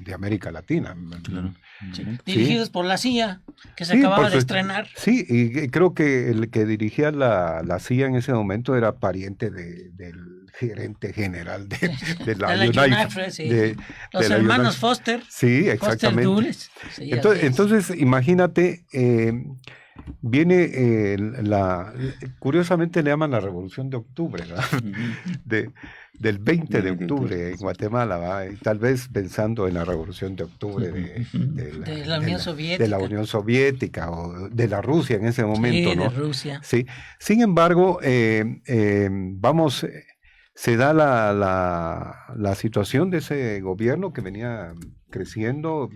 de América Latina.
Claro.
Sí. Dirigidos por la CIA, que se acababa de estrenar.
Sí, y creo que el que dirigía la CIA en ese momento era pariente del gerente general de la United.
Los hermanos Foster.
Sí, exactamente.
Foster Dulles. Sí,
entonces, imagínate, viene curiosamente le llaman la Revolución de Octubre, ¿verdad? Del 20 de octubre en Guatemala, ¿va? Y tal vez pensando en la Revolución de Octubre
de la Unión Soviética.
De la Unión Soviética o de la Rusia en ese momento,
sí,
¿no?
De Rusia.
Sí. Sin embargo, se da la situación de ese gobierno que venía creciendo.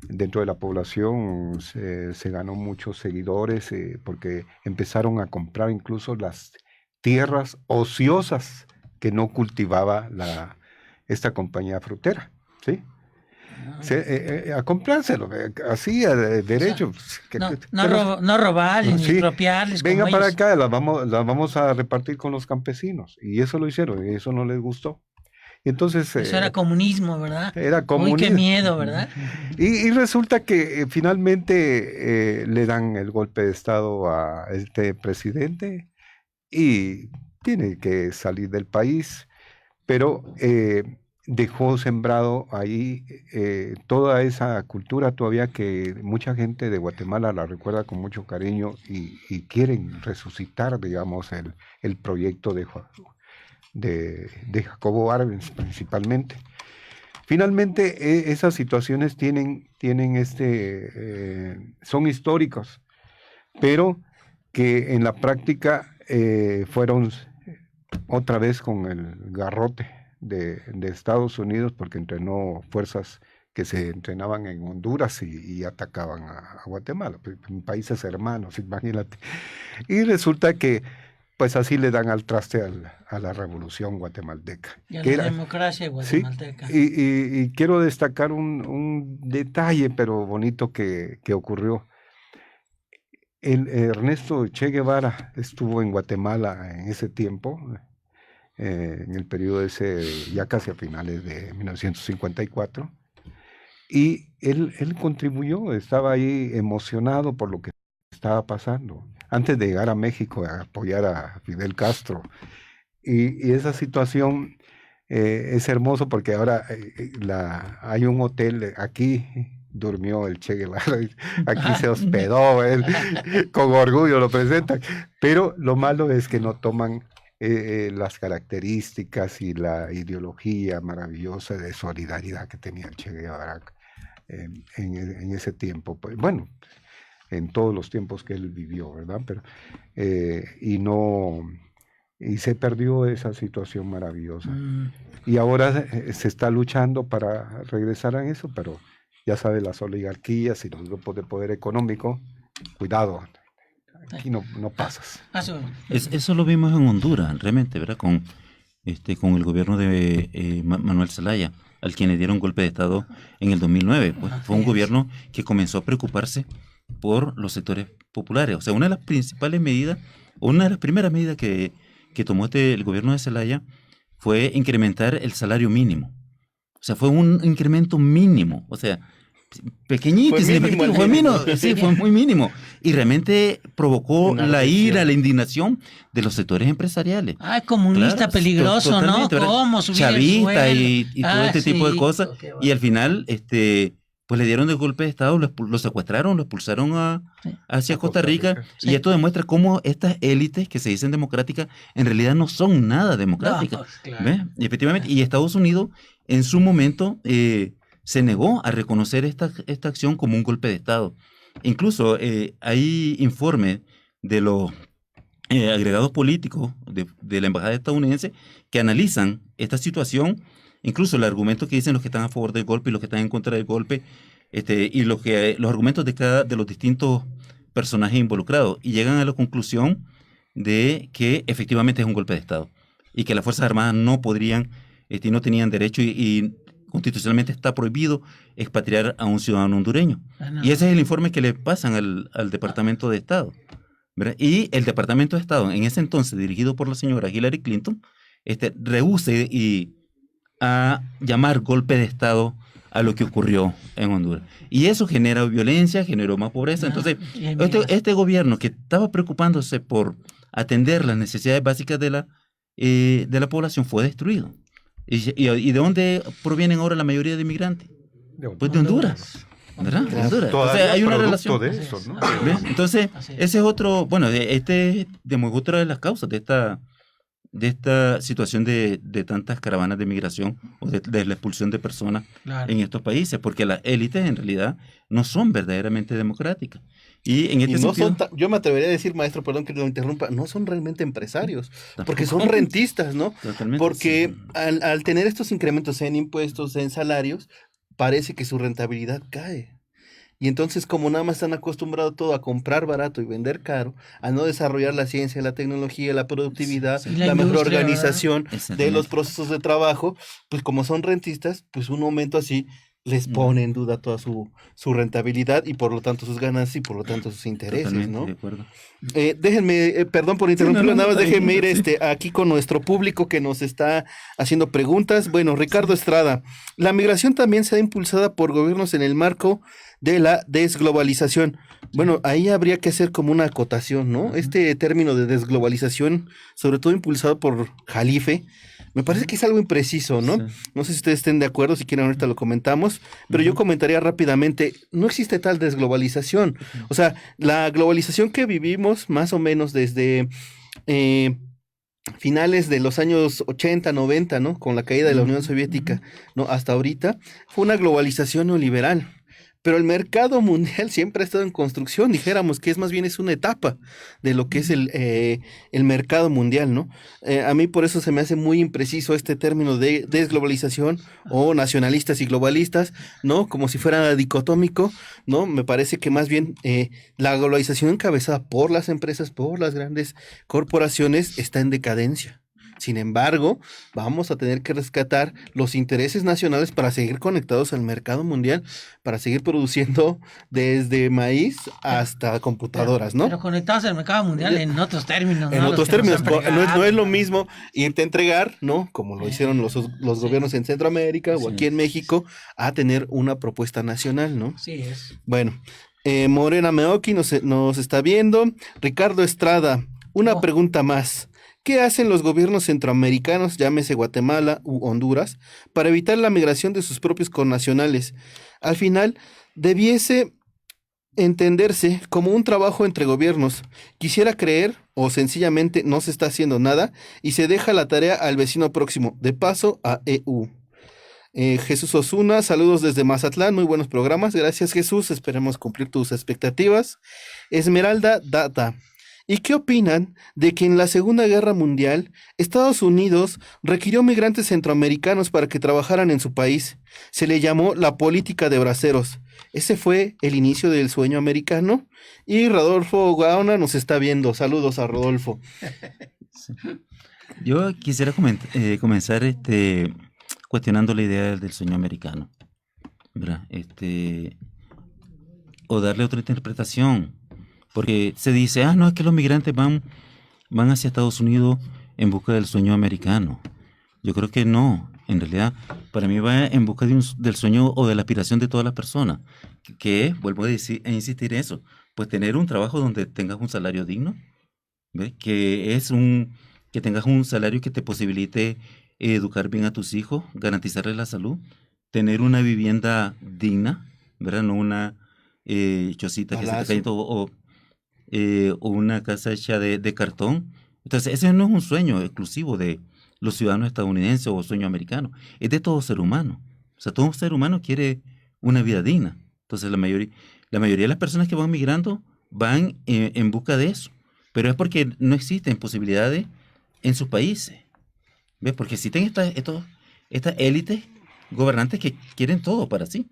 Dentro de la población se ganó muchos seguidores porque empezaron a comprar incluso las tierras ociosas que no cultivaba esta compañía frutera, ¿sí? A comprárselo, así de derecho.
O sea, no robarles, ni expropiarles.
Vengan para acá, las vamos a repartir con los campesinos. Y eso lo hicieron, y eso no les gustó. Entonces,
eso era comunismo, ¿verdad?
Era comunismo.
Uy, qué miedo, ¿verdad?
Y resulta que finalmente le dan el golpe de Estado a este presidente y tiene que salir del país, pero dejó sembrado ahí toda esa cultura todavía que mucha gente de Guatemala la recuerda con mucho cariño y quieren resucitar, digamos, el proyecto de Jacobo Arbenz principalmente. Finalmente, esas situaciones son históricos, pero que en la práctica fueron otra vez con el garrote de Estados Unidos, porque entrenó fuerzas que se entrenaban en Honduras y atacaban a Guatemala, en países hermanos, imagínate. Y resulta que pues así le dan al traste a la revolución guatemalteca.
Y a la democracia guatemalteca.
¿Sí? Y quiero destacar un detalle, pero bonito, que ocurrió. Ernesto Che Guevara estuvo en Guatemala en ese tiempo, en el periodo ese, ya casi a finales de 1954, y él contribuyó, estaba ahí emocionado por lo que estaba pasando, antes de llegar a México a apoyar a Fidel Castro. Y esa situación es hermoso porque ahora hay un hotel aquí. Durmió el Che Guevara, aquí se hospedó, él, con orgullo lo presentan, pero lo malo es que no toman las características y la ideología maravillosa de solidaridad que tenía el Che Guevara en ese tiempo, pues, bueno, en todos los tiempos que él vivió, ¿verdad? Pero, y se perdió esa situación maravillosa. Y ahora se está luchando para regresar a eso, pero ya sabe, las oligarquías y los grupos de poder económico, cuidado, aquí no pasas.
Eso lo vimos en Honduras, realmente, ¿verdad? Con el gobierno de Manuel Zelaya, al quien le dieron golpe de Estado en el 2009. Pues fue un gobierno que comenzó a preocuparse por los sectores populares. O sea, una de las principales medidas, una de las primeras medidas que tomó el gobierno de Zelaya fue incrementar el salario mínimo. O sea, fue un incremento mínimo, o sea, pequeñito, fue muy mínimo. Y realmente provocó la ira, la indignación de los sectores empresariales.
Comunista, claro, peligroso, ¿no?
¿Cómo subir chavista y todo este tipo de cosas. Y al final, pues le dieron el golpe de Estado, lo secuestraron, lo expulsaron hacia Costa Rica. Sí. Y esto demuestra cómo estas élites que se dicen democráticas en realidad no son nada democráticas. No, claro. ¿Ves? Y efectivamente, y Estados Unidos en su momento se negó a reconocer esta acción como un golpe de Estado. Incluso hay informes de los agregados políticos de la embajada estadounidense que analizan esta situación. Incluso el argumento que dicen los que están a favor del golpe y los que están en contra del golpe, y los argumentos de los distintos personajes involucrados, y llegan a la conclusión de que efectivamente es un golpe de Estado y que las Fuerzas Armadas no podrían, no tenían derecho y constitucionalmente está prohibido expatriar a un ciudadano hondureño. Y ese es el informe que le pasan al Departamento de Estado, ¿verdad? Y el Departamento de Estado, en ese entonces dirigido por la señora Hillary Clinton, rehúsa a llamar golpe de Estado a lo que ocurrió en Honduras. Y eso genera violencia, generó más pobreza. Entonces, este gobierno que estaba preocupándose por atender las necesidades básicas de la población fue destruido. ¿Y de dónde provienen ahora la mayoría de inmigrantes? Pues de Honduras. ¿Verdad? De Honduras. O sea, hay una relación
de eso, ¿no?
Entonces, ese es otro, bueno, otra de las causas de esta situación de tantas caravanas de migración o de la expulsión de personas en estos países, porque las élites en realidad no son verdaderamente democráticas. Y en este sentido,
yo me atrevería a decir, maestro, perdón que lo interrumpa, no son realmente empresarios, porque son rentistas, ¿no? Totalmente, porque sí. al tener estos incrementos en impuestos, en salarios, parece que su rentabilidad cae. Y entonces, como nada más están acostumbrados todo a comprar barato y vender caro, a no desarrollar la ciencia, la tecnología, la productividad, la mejor organización de los procesos de trabajo, pues como son rentistas, pues un aumento así les pone en duda toda su rentabilidad y por lo tanto sus ganancias y por lo tanto sus intereses, totalmente, ¿no?
De acuerdo.
Déjenme, perdón por interrumpirlo, nada más déjenme ir aquí con nuestro público que nos está haciendo preguntas. Bueno, Ricardo Estrada, la migración también se ha impulsada por gobiernos en el marco de la desglobalización. Bueno, ahí habría que hacer como una acotación, ¿no? Este término de desglobalización, sobre todo impulsado por Jalife, me parece que es algo impreciso, ¿no? Sí. No sé si ustedes estén de acuerdo, si quieren ahorita lo comentamos, pero yo comentaría rápidamente, no existe tal desglobalización. O sea, la globalización que vivimos más o menos desde finales de los años 80, 90, ¿no? Con la caída de la Unión Soviética, ¿no? Hasta ahorita, fue una globalización neoliberal. pero el mercado mundial siempre ha estado en construcción, dijéramos que es más bien es una etapa de lo que es el mercado mundial, ¿no? A mí por eso se me hace muy impreciso este término de desglobalización o nacionalistas y globalistas, ¿no? Como si fuera dicotómico, ¿no? Me parece que más bien la globalización encabezada por las empresas, por las grandes corporaciones, está en decadencia. Sin embargo, vamos a tener que rescatar los intereses nacionales para seguir conectados al mercado mundial, para seguir produciendo desde maíz hasta computadoras, ¿no?
Pero conectados al mercado mundial en otros términos.
En otros términos, no es lo mismo irte a entregar, ¿no? Como lo hicieron los gobiernos en Centroamérica o aquí en México, a tener una propuesta nacional, ¿no?
Sí es.
Bueno, Morena Meoki nos está viendo. Ricardo Estrada, una pregunta más. ¿Qué hacen los gobiernos centroamericanos, llámese Guatemala u Honduras, para evitar la migración de sus propios connacionales? Al final, debiese entenderse como un trabajo entre gobiernos. Quisiera creer, o sencillamente no se está haciendo nada, y se deja la tarea al vecino próximo, de paso a EU. Jesús Osuna, saludos desde Mazatlán, muy buenos programas. Gracias, Jesús, esperemos cumplir tus expectativas. Esmeralda Data. ¿Y qué opinan de que en la Segunda Guerra Mundial Estados Unidos requirió migrantes centroamericanos para que trabajaran en su país? Se le llamó la política de braceros. Ese fue el inicio del sueño americano. Y Rodolfo Gaona nos está viendo. Saludos a Rodolfo.
Sí. Yo quisiera comenzar cuestionando la idea del sueño americano, ¿verdad? O darle otra interpretación. Porque se dice, no, es que los migrantes van hacia Estados Unidos en busca del sueño americano. Yo creo que no. En realidad, para mí va en busca del sueño o de la aspiración de todas las personas. Que es, vuelvo a insistir en eso, pues tener un trabajo donde tengas un salario digno, ¿ves? Que tengas un salario que te posibilite educar bien a tus hijos, garantizarles la salud, tener una vivienda digna, ¿verdad? No una chocita que se está cayendo o una casa hecha de cartón. Entonces, ese no es un sueño exclusivo de los ciudadanos estadounidenses o sueño americano, es de todo ser humano. O sea, todo ser humano quiere una vida digna. Entonces, la mayoría de las personas que van migrando van en busca de eso, pero es porque no existen posibilidades en sus países. ¿Ves? Porque existen estas élites gobernantes que quieren todo para sí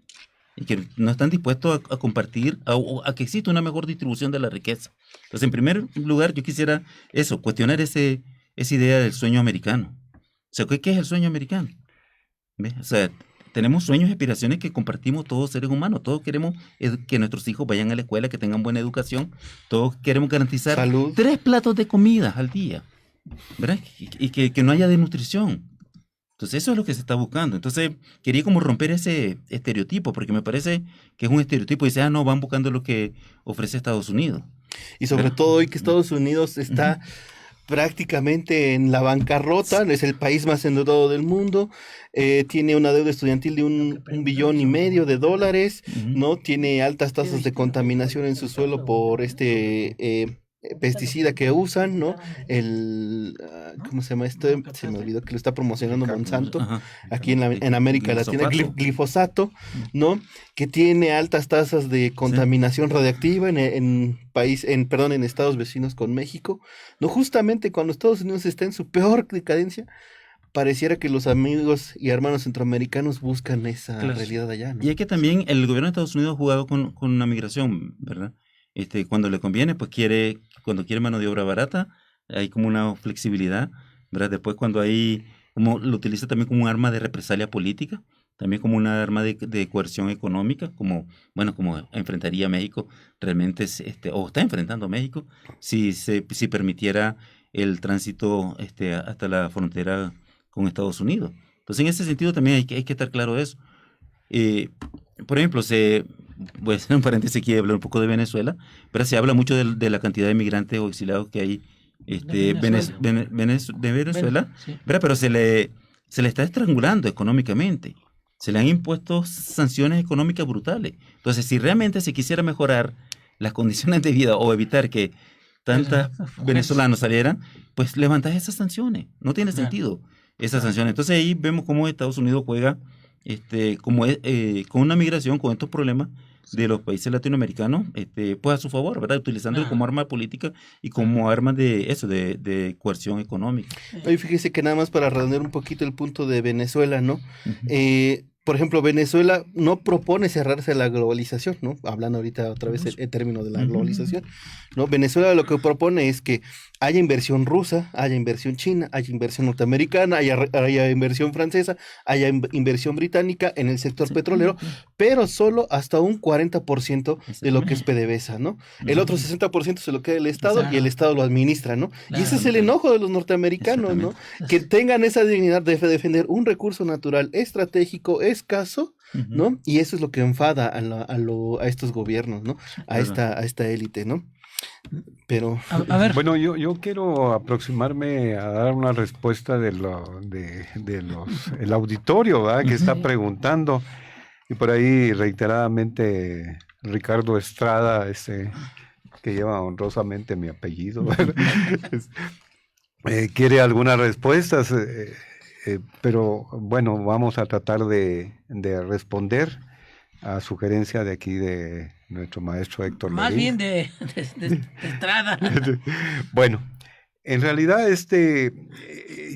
y que no están dispuestos a compartir, a que exista una mejor distribución de la riqueza. Entonces, en primer lugar, yo quisiera cuestionar esa idea del sueño americano. O sea, ¿qué es el sueño americano? ¿Ves? O sea, tenemos sueños y aspiraciones que compartimos todos seres humanos. Todos queremos que nuestros hijos vayan a la escuela, que tengan buena educación. Todos queremos garantizar salud. 3 platos de comida al día, ¿verdad? Y que no haya desnutrición. Entonces eso es lo que se está buscando. Entonces quería como romper ese estereotipo, porque me parece que es un estereotipo y dice, no, van buscando lo que ofrece Estados Unidos.
Y sobre todo hoy que Estados Unidos está prácticamente en la bancarrota, es el país más endeudado del mundo, tiene una deuda estudiantil de $1,5 billones, ¿no? Tiene altas tasas de contaminación en su suelo por pesticida que usan, ¿no? ¿Cómo se llama esto? Se me olvidó que lo está promocionando Monsanto. Aquí en América Latina, glifosato, ¿no? Que tiene altas tasas de contaminación radiactiva en estados vecinos con México. No, justamente cuando Estados Unidos está en su peor decadencia, pareciera que los amigos y hermanos centroamericanos buscan esa realidad allá, ¿no?
Y es que también el gobierno de Estados Unidos ha jugado con una migración, ¿verdad? Cuando le conviene, pues cuando quiere mano de obra barata, hay como una flexibilidad, ¿verdad? Después cuando como lo utiliza también como un arma de represalia política, también como una arma de coerción económica, como enfrentaría México realmente, o está enfrentando a México, si permitiera el tránsito hasta la frontera con Estados Unidos. Entonces, en ese sentido también hay que estar claro de eso. Por ejemplo, voy a hacer un paréntesis aquí y hablar un poco de Venezuela, pero se habla mucho de la cantidad de migrantes o exiliados que hay de Venezuela, sí. Pero se le está estrangulando económicamente, se le han impuesto sanciones económicas brutales. Entonces, si realmente se quisiera mejorar las condiciones de vida o evitar que tantos venezolanos salieran, pues levantar esas sanciones, no tiene sentido esas sanciones. Entonces ahí vemos cómo Estados Unidos juega con una migración, con estos problemas de los países latinoamericanos, pues a su favor, ¿verdad? Utilizándolo como arma política y como arma de coerción económica.
Oye, fíjese que nada más para redondear un poquito el punto de Venezuela, ¿no? Por ejemplo, Venezuela no propone cerrarse a la globalización, ¿no? Hablando ahorita otra vez el término de la globalización, ¿no? Venezuela lo que propone es que haya inversión rusa, haya inversión china, haya inversión norteamericana, haya inversión francesa, haya inversión británica en el sector petrolero, pero solo hasta un 40% de lo que es PDVSA, ¿no? El otro 60% se lo queda el Estado y el Estado lo administra, ¿no? Y ese es el enojo de los norteamericanos, ¿no? Que tengan esa dignidad de defender un recurso natural estratégico, escaso, ¿no? Y eso es lo que enfada a estos gobiernos, ¿no? A esta élite, ¿no? Pero
a ver.
Bueno, yo quiero aproximarme a dar una respuesta de el auditorio, ¿verdad? Que está preguntando, y por ahí reiteradamente Ricardo Estrada, que lleva honrosamente mi apellido, quiere algunas respuestas, pero bueno, vamos a tratar de responder a sugerencia de aquí de nuestro maestro Héctor
Más
Marín.
bien de Estrada.
Bueno, en realidad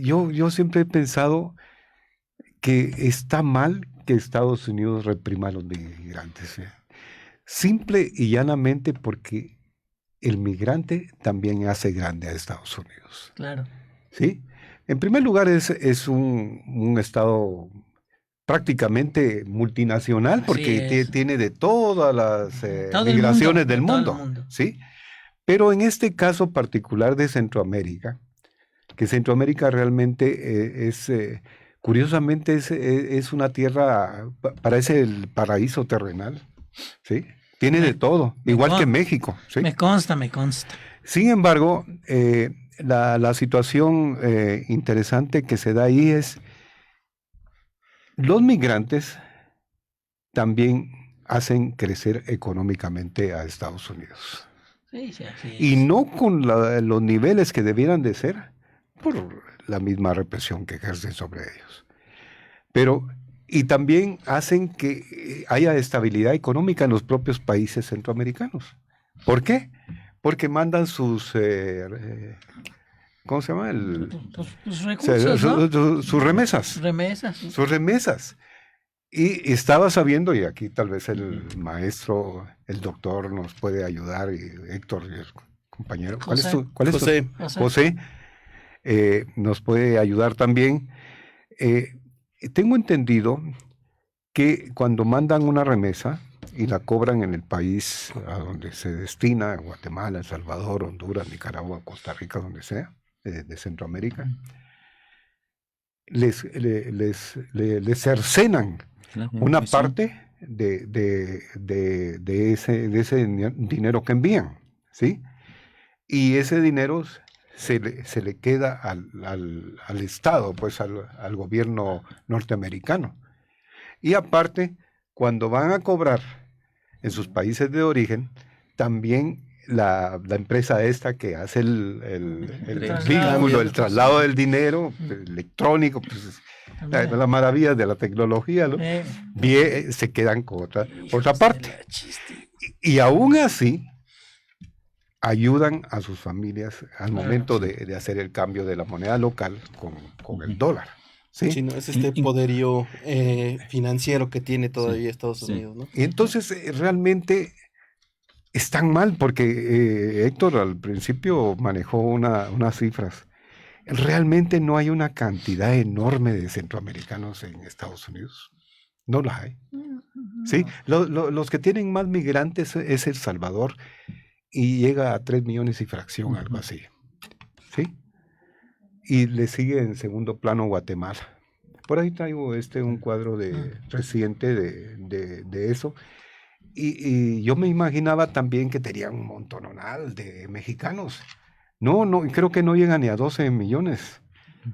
yo siempre he pensado que está mal que Estados Unidos reprima a los migrantes. Simple y llanamente porque el migrante también hace grande a Estados Unidos.
Claro.
¿Sí? En primer lugar, es un estado prácticamente multinacional porque tiene de todas las migraciones del mundo, ¿sí? Pero en este caso particular de Centroamérica, que Centroamérica realmente curiosamente es una tierra, parece el paraíso terrenal, ¿sí? Tiene de todo, igual que México, ¿sí?
Me consta.
Sin embargo, la situación interesante que se da ahí es los migrantes también hacen crecer económicamente a Estados Unidos.
Sí, así es.
Y no con los niveles que debieran de ser por la misma represión que ejercen sobre ellos. Y también hacen que haya estabilidad económica en los propios países centroamericanos. ¿Por qué? Porque mandan sus... ¿cómo se llama?
Sus recursos, ¿no?
Sus remesas.
Sí.
Sus remesas. Y estaba sabiendo, y aquí tal vez el maestro, el doctor nos puede ayudar, y Héctor, y el compañero. ¿Cuál es tu? José. Nos puede ayudar también. Tengo entendido que cuando mandan una remesa y la cobran en el país a donde se destina, Guatemala, El Salvador, Honduras, Nicaragua, Costa Rica, donde sea, de Centroamérica, les cercenan una parte de ese dinero que envían, ¿sí? Y ese dinero se le queda al Estado, pues al gobierno norteamericano. Y aparte, cuando van a cobrar en sus países de origen, también la empresa esta que hace el traslado del dinero electrónico, pues, la maravilla de la tecnología, ¿no? Se quedan con otra parte. Y aún así, ayudan a sus familias al momento de hacer el cambio de la moneda local con el dólar. ¿Sí?
Sí, no, es poderío financiero que tiene todavía Estados Unidos, ¿no?
Y entonces realmente están mal porque Héctor al principio manejó unas cifras. Realmente no hay una cantidad enorme de centroamericanos en Estados Unidos. No la hay. ¿Sí? Los que tienen más migrantes es El Salvador y llega a 3 millones y fracción, algo así. ¿Sí? Y le sigue en segundo plano Guatemala. Por ahí traigo un cuadro reciente de eso. Y yo me imaginaba también que tenían un montonal de mexicanos. No, creo que no llegan ni a 12 millones.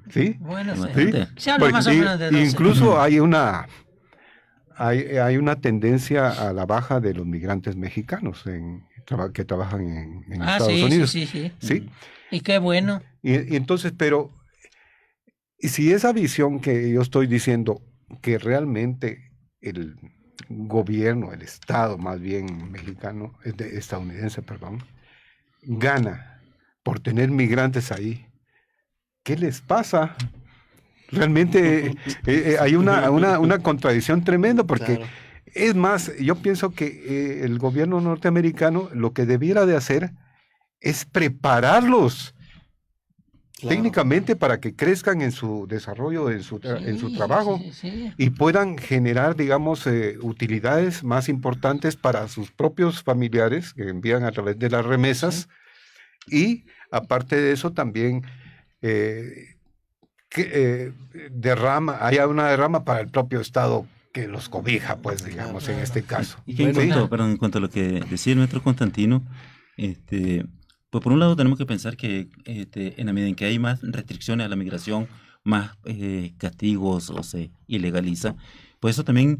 ¿Sí?
Bueno,
¿sí?
Se habla más o menos de 12.
Incluso hay una tendencia a la baja de los migrantes mexicanos que trabajan en Estados Unidos. Sí.
Y qué bueno.
Y entonces, pero si esa visión que yo estoy diciendo, que realmente gobierno, el Estado más bien mexicano, estadounidense, perdón, gana por tener migrantes ahí, ¿qué les pasa? Realmente hay una contradicción tremenda porque, claro, es más, yo pienso que el gobierno norteamericano lo que debiera de hacer es prepararlos, claro, técnicamente para que crezcan en su desarrollo, en su trabajo, y puedan generar, digamos, utilidades más importantes para sus propios familiares que envían a través de las remesas, y aparte de eso también haya una derrama para el propio Estado que los cobija, pues, digamos, en este caso.
Y que en cuanto a lo que decía el maestro Constantino, pues por un lado tenemos que pensar que en la medida en que hay más restricciones a la migración, más castigos o se ilegaliza, pues eso también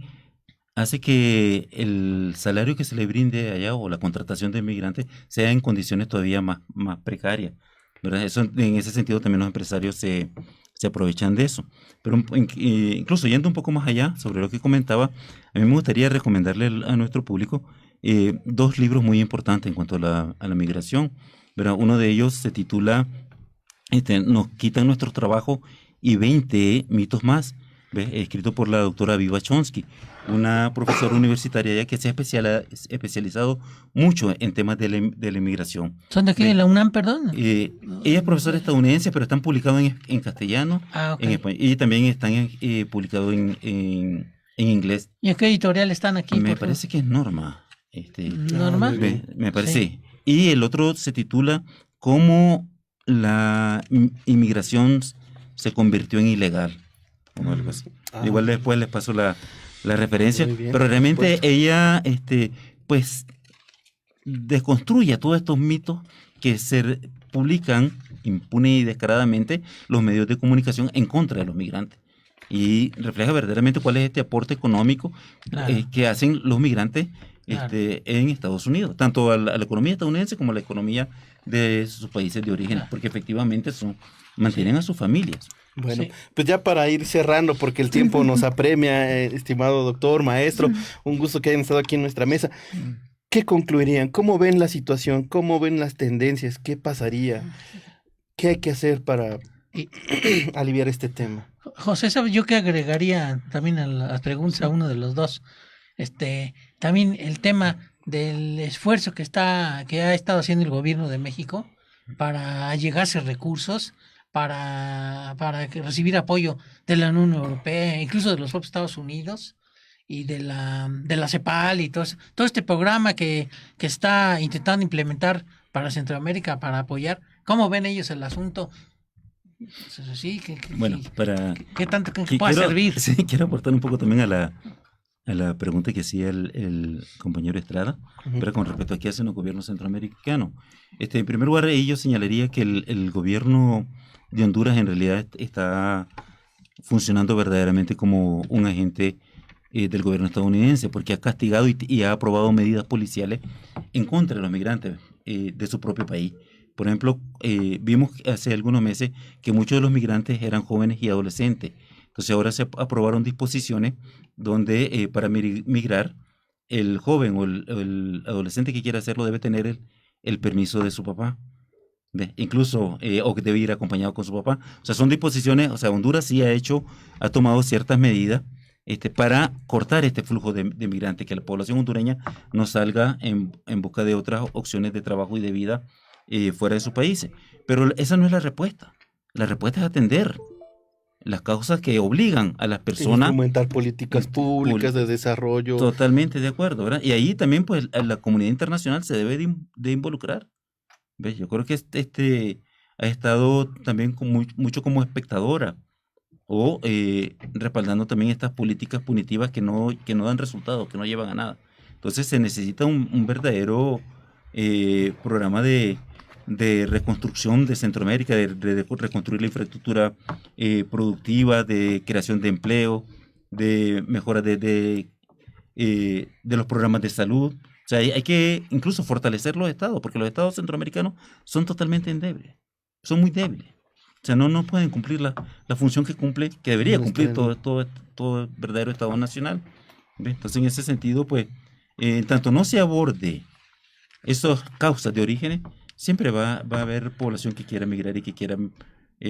hace que el salario que se le brinde allá o la contratación de inmigrantes sea en condiciones todavía más precarias, ¿verdad? Eso, en ese sentido también los empresarios se aprovechan de eso. Pero incluso yendo un poco más allá sobre lo que comentaba, a mí me gustaría recomendarle a nuestro público 2 libros muy importantes en cuanto a la migración, ¿verdad? Uno de ellos se titula Nos quitan nuestro trabajo y 20 mitos más, ¿ves? Escrito por la doctora Viva Chonsky, una profesora universitaria ya que se ha especializado mucho en temas de la inmigración.
¿Son de aquí, de la UNAM, perdón?
Ella es profesora estadounidense, pero están publicados en castellano,
okay,
en español, y también están publicados en inglés.
¿Y en qué editorial están aquí?
Me parece que es Norma.
¿Norma?
Me parece, sí. Y el otro se titula Cómo la inmigración se convirtió en ilegal. Algo así. Igual después les paso la referencia, pero realmente ella pues desconstruye todos estos mitos que se publican impune y descaradamente los medios de comunicación en contra de los migrantes, y refleja verdaderamente cuál es este aporte económico, claro, que hacen los migrantes, claro, en Estados Unidos, tanto a la economía estadounidense como a la economía de sus países de origen, claro, porque efectivamente mantienen a sus familias.
Bueno, sí, pues ya para ir cerrando, porque el tiempo nos apremia, estimado doctor, maestro, un gusto que hayan estado aquí en nuestra mesa. ¿Qué concluirían? ¿Cómo ven la situación? ¿Cómo ven las tendencias? ¿Qué pasaría? ¿Qué hay que hacer para aliviar este tema?
José, ¿sabes yo qué agregaría también a las preguntas a uno de los dos? También el tema del esfuerzo que ha estado haciendo el gobierno de México para allegarse recursos, para recibir apoyo de la Unión Europea, incluso de los propios Estados Unidos y de la CEPAL y todo este programa que está intentando implementar para Centroamérica para apoyar. ¿Cómo ven ellos el asunto? Sí,
bueno,
¿qué tanto que pueda servir?
Sí, quiero aportar un poco también a la pregunta que hacía el compañero Estrada, pero con respecto a qué hacen los gobiernos centroamericanos. En primer lugar, yo señalaría que el gobierno de Honduras en realidad está funcionando verdaderamente como un agente del gobierno estadounidense, porque ha castigado y ha aprobado medidas policiales en contra de los migrantes de su propio país. Por ejemplo, vimos hace algunos meses que muchos de los migrantes eran jóvenes y adolescentes. Entonces ahora se aprobaron disposiciones donde para migrar el joven o el adolescente que quiera hacerlo debe tener el permiso de su papá. Incluso, o que debe ir acompañado con su papá. O sea, son disposiciones, o sea, Honduras sí ha tomado ciertas medidas para cortar este flujo de migrantes, que la población hondureña no salga en busca de otras opciones de trabajo y de vida fuera de sus países. Pero esa no es la respuesta. La respuesta es atender las causas que obligan a las personas.
Instrumentar políticas públicas de desarrollo.
Totalmente de acuerdo, ¿verdad? Y ahí también, pues, la comunidad internacional se debe de involucrar. ¿Ves? Yo creo que ha estado también mucho como espectadora o respaldando también estas políticas punitivas que no dan resultados, que no llevan a nada. Entonces se necesita un verdadero programa de reconstrucción de Centroamérica, de reconstruir la infraestructura productiva, de creación de empleo, de mejora de los programas de salud. O sea, hay que incluso fortalecer los estados, porque los estados centroamericanos son totalmente endebles, son muy débiles. O sea, no pueden cumplir la función que debería cumplir todo verdadero estado nacional. ¿Ve? Entonces, en ese sentido, pues, en tanto no se aborde esas causas de orígenes, siempre va a haber población que quiera migrar y que quiera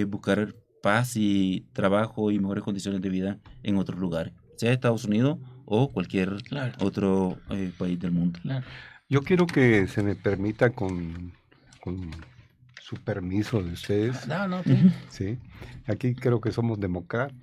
buscar paz y trabajo y mejores condiciones de vida en otros lugares, sea Estados Unidos o cualquier otro país del mundo.
Claro.
Yo quiero que se me permita con su permiso de ustedes.
No,
sí. Aquí creo que somos demócratas,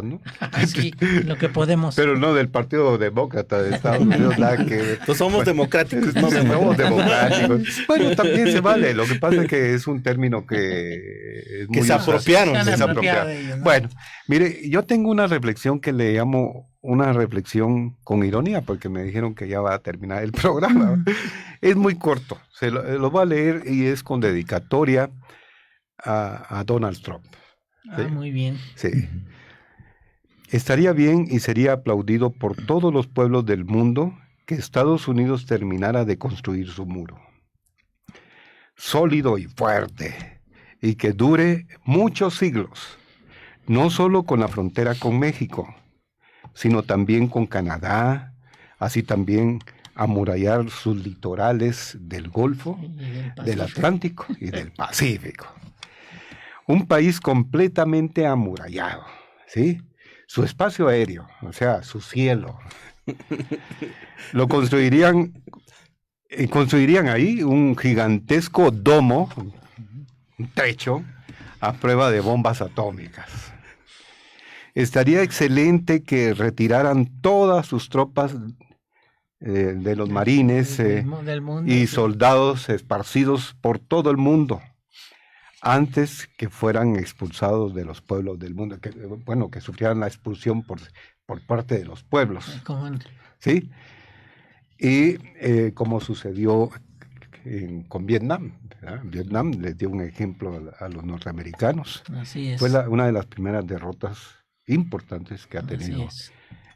¿no?
Sí, lo que podemos.
Pero no del Partido Demócrata de Estados Unidos, nada que...
Pues somos democráticos, no
somos democráticos. Bueno, también se vale. Lo que pasa es que es un término que...
que se apropiaron.
Bueno, mire, yo tengo una reflexión que le llamo una reflexión con ironía, porque me dijeron que ya va a terminar el programa. Es muy corto, lo voy a leer y es con dedicatoria a Donald Trump.
¿Sí? Muy bien.
Sí. Estaría bien y sería aplaudido por todos los pueblos del mundo que Estados Unidos terminara de construir su muro. Sólido y fuerte, y que dure muchos siglos, no solo con la frontera con México, sino también con Canadá, así también amurallar sus litorales del Golfo, del Atlántico y del Pacífico. Un país completamente amurallado, ¿sí? Su espacio aéreo, o sea, su cielo. Lo construirían ahí un gigantesco domo, un techo, a prueba de bombas atómicas. Estaría excelente que retiraran todas sus tropas de los marines del mundo, y soldados esparcidos por todo el mundo antes que fueran expulsados de los pueblos del mundo, que sufrieran la expulsión por parte de los pueblos. ¿Sí? Y como sucedió con Vietnam. ¿verdad? Vietnam les dio un ejemplo a los norteamericanos.
Así es.
Fue una de las primeras derrotas importantes que ha tenido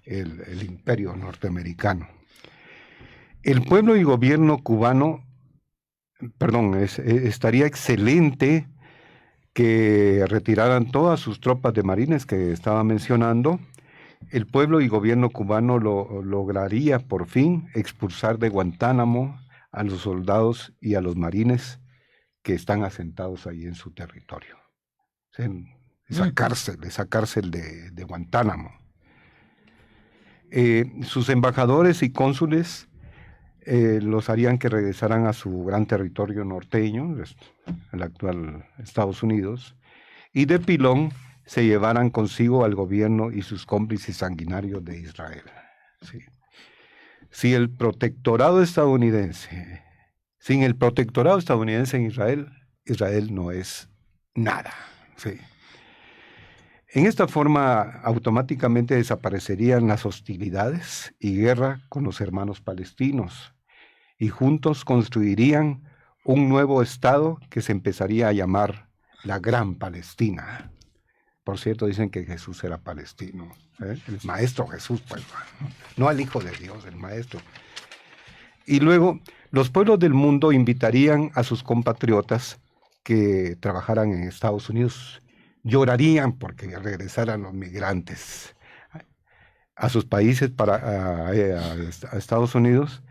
el imperio norteamericano. El pueblo y gobierno cubano, estaría excelente que retiraran todas sus tropas de marines que estaba mencionando. El pueblo y gobierno cubano lograría por fin expulsar de Guantánamo a los soldados y a los marines que están asentados ahí en su territorio. Esa cárcel de Guantánamo. Sus embajadores y cónsules los harían que regresaran a su gran territorio norteño, el actual Estados Unidos, y de pilón se llevaran consigo al gobierno y sus cómplices sanguinarios de Israel. ¿Sí? Sin el protectorado estadounidense en Israel, Israel no es nada. ¿Sí? En esta forma, automáticamente desaparecerían las hostilidades y guerra con los hermanos palestinos, y juntos construirían un nuevo Estado que se empezaría a llamar la Gran Palestina. Por cierto, dicen que Jesús era palestino, el maestro Jesús, pues, no el Hijo de Dios, el maestro. Y luego, los pueblos del mundo invitarían a sus compatriotas que trabajaran en Estados Unidos, llorarían porque regresaran los migrantes a sus países, a Estados Unidos,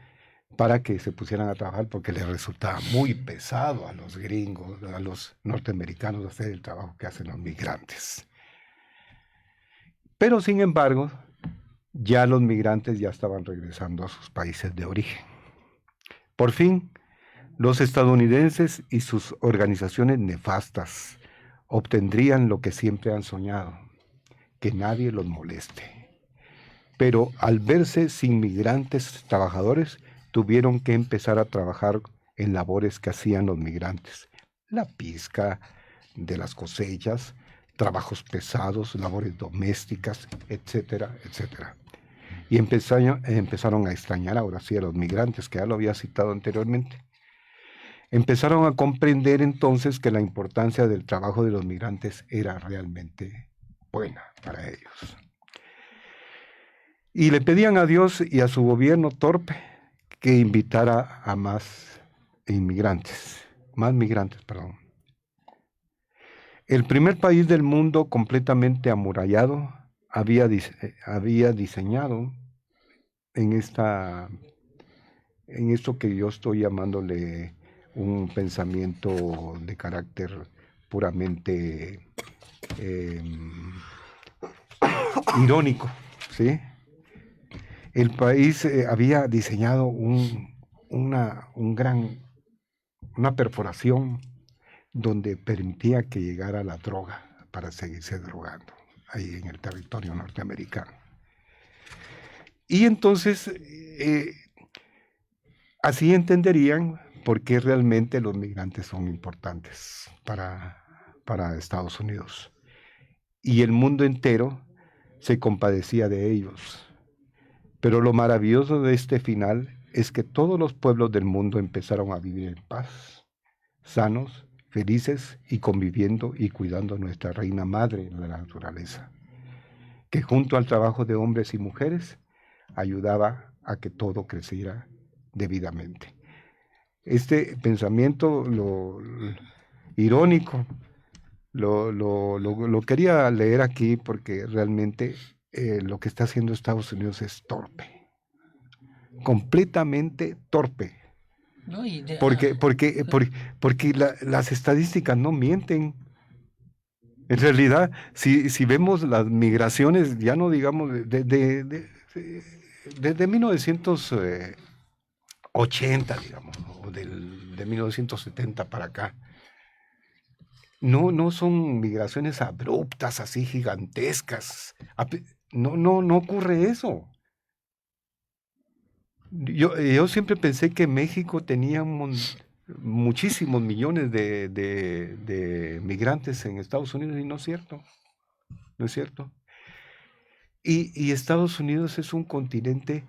para que se pusieran a trabajar, porque les resultaba muy pesado a los gringos, a los norteamericanos, hacer el trabajo que hacen los migrantes. Pero sin embargo, ya los migrantes ya estaban regresando a sus países de origen. Por fin, los estadounidenses y sus organizaciones nefastas obtendrían lo que siempre han soñado, que nadie los moleste. Pero al verse sin migrantes trabajadores, tuvieron que empezar a trabajar en labores que hacían los migrantes. La pizca de las cosechas, trabajos pesados, labores domésticas, etcétera, etcétera. Y empezaron a extrañar ahora sí a los migrantes, que ya lo había citado anteriormente. Empezaron a comprender entonces que la importancia del trabajo de los migrantes era realmente buena para ellos. Y le pedían a Dios y a su gobierno torpe que invitara a más migrantes. El primer país del mundo completamente amurallado había diseñado en esto que yo estoy llamándole un pensamiento de carácter puramente irónico, ¿sí? El país había diseñado una perforación donde permitía que llegara la droga para seguirse drogando ahí en el territorio norteamericano. Y entonces así entenderían por qué realmente los migrantes son importantes para Estados Unidos. Y el mundo entero se compadecía de ellos. Pero lo maravilloso de este final es que todos los pueblos del mundo empezaron a vivir en paz, sanos, felices y conviviendo y cuidando a nuestra reina madre en la naturaleza, que junto al trabajo de hombres y mujeres ayudaba a que todo creciera debidamente. Este pensamiento irónico lo quería leer aquí porque realmente lo que está haciendo Estados Unidos es torpe, completamente torpe. No, porque las estadísticas no mienten. En realidad, si vemos las migraciones, ya no digamos desde 1980, digamos, o de 1970 para acá, no son migraciones abruptas, así gigantescas. No ocurre eso. Yo siempre pensé que México tenía muchísimos millones de migrantes en Estados Unidos y no es cierto. No es cierto. Y Estados Unidos es un continente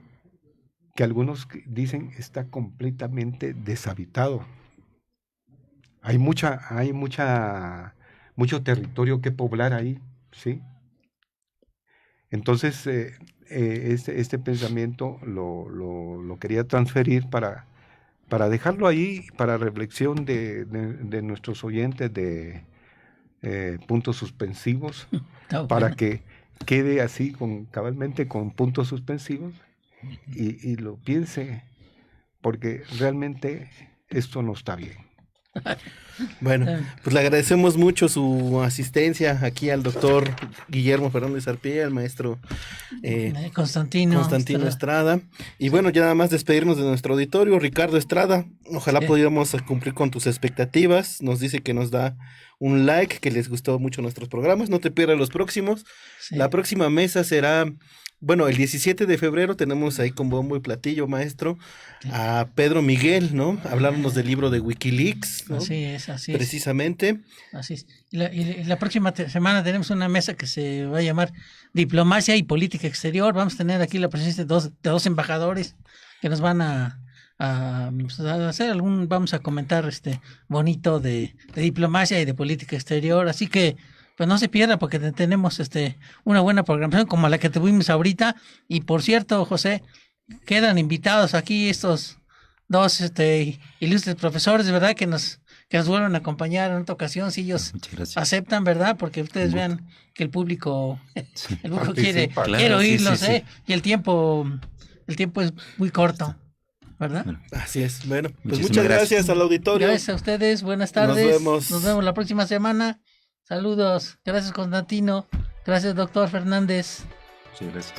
que algunos dicen está completamente deshabitado. Hay mucho territorio que poblar ahí, ¿sí? Entonces, este pensamiento lo quería transferir para dejarlo ahí, para reflexión de nuestros oyentes de puntos suspensivos, para que quede así cabalmente con puntos suspensivos y lo piense, porque realmente esto no está bien.
Bueno, pues le agradecemos mucho su asistencia aquí al doctor Guillermo Fernández Arpía, al maestro
Constantino
Estrada. Y bueno, ya nada más despedirnos de nuestro auditorio. Ricardo Estrada, ojalá pudiéramos cumplir con tus expectativas. Nos dice que nos da un like, que les gustó mucho nuestros programas. No te pierdas los próximos. Sí. La próxima mesa será... Bueno, el 17 de febrero tenemos ahí con bombo y platillo, maestro, a Pedro Miguel, ¿no? Hablándonos del libro de Wikileaks, ¿no?
Así es.
Precisamente.
Así es. Y la próxima semana tenemos una mesa que se va a llamar Diplomacia y Política Exterior. Vamos a tener aquí la presencia de dos embajadores que nos van a hacer vamos a comentar bonito de diplomacia y de política exterior. Así que pues no se pierda porque tenemos una buena programación como la que tuvimos ahorita. Y por cierto, José, quedan invitados aquí estos dos ilustres profesores, ¿verdad? Que nos vuelvan a acompañar en otra ocasión, si ellos aceptan, ¿verdad? Porque ustedes vean que el público quiere oírlos, sí. Y el tiempo es muy corto, ¿verdad?
Bueno, así es. Bueno, pues muchas gracias al auditorio.
Gracias a ustedes, buenas tardes. Nos vemos la próxima semana. Saludos. Gracias, Constantino. Gracias, doctor Fernández.
Sí, gracias.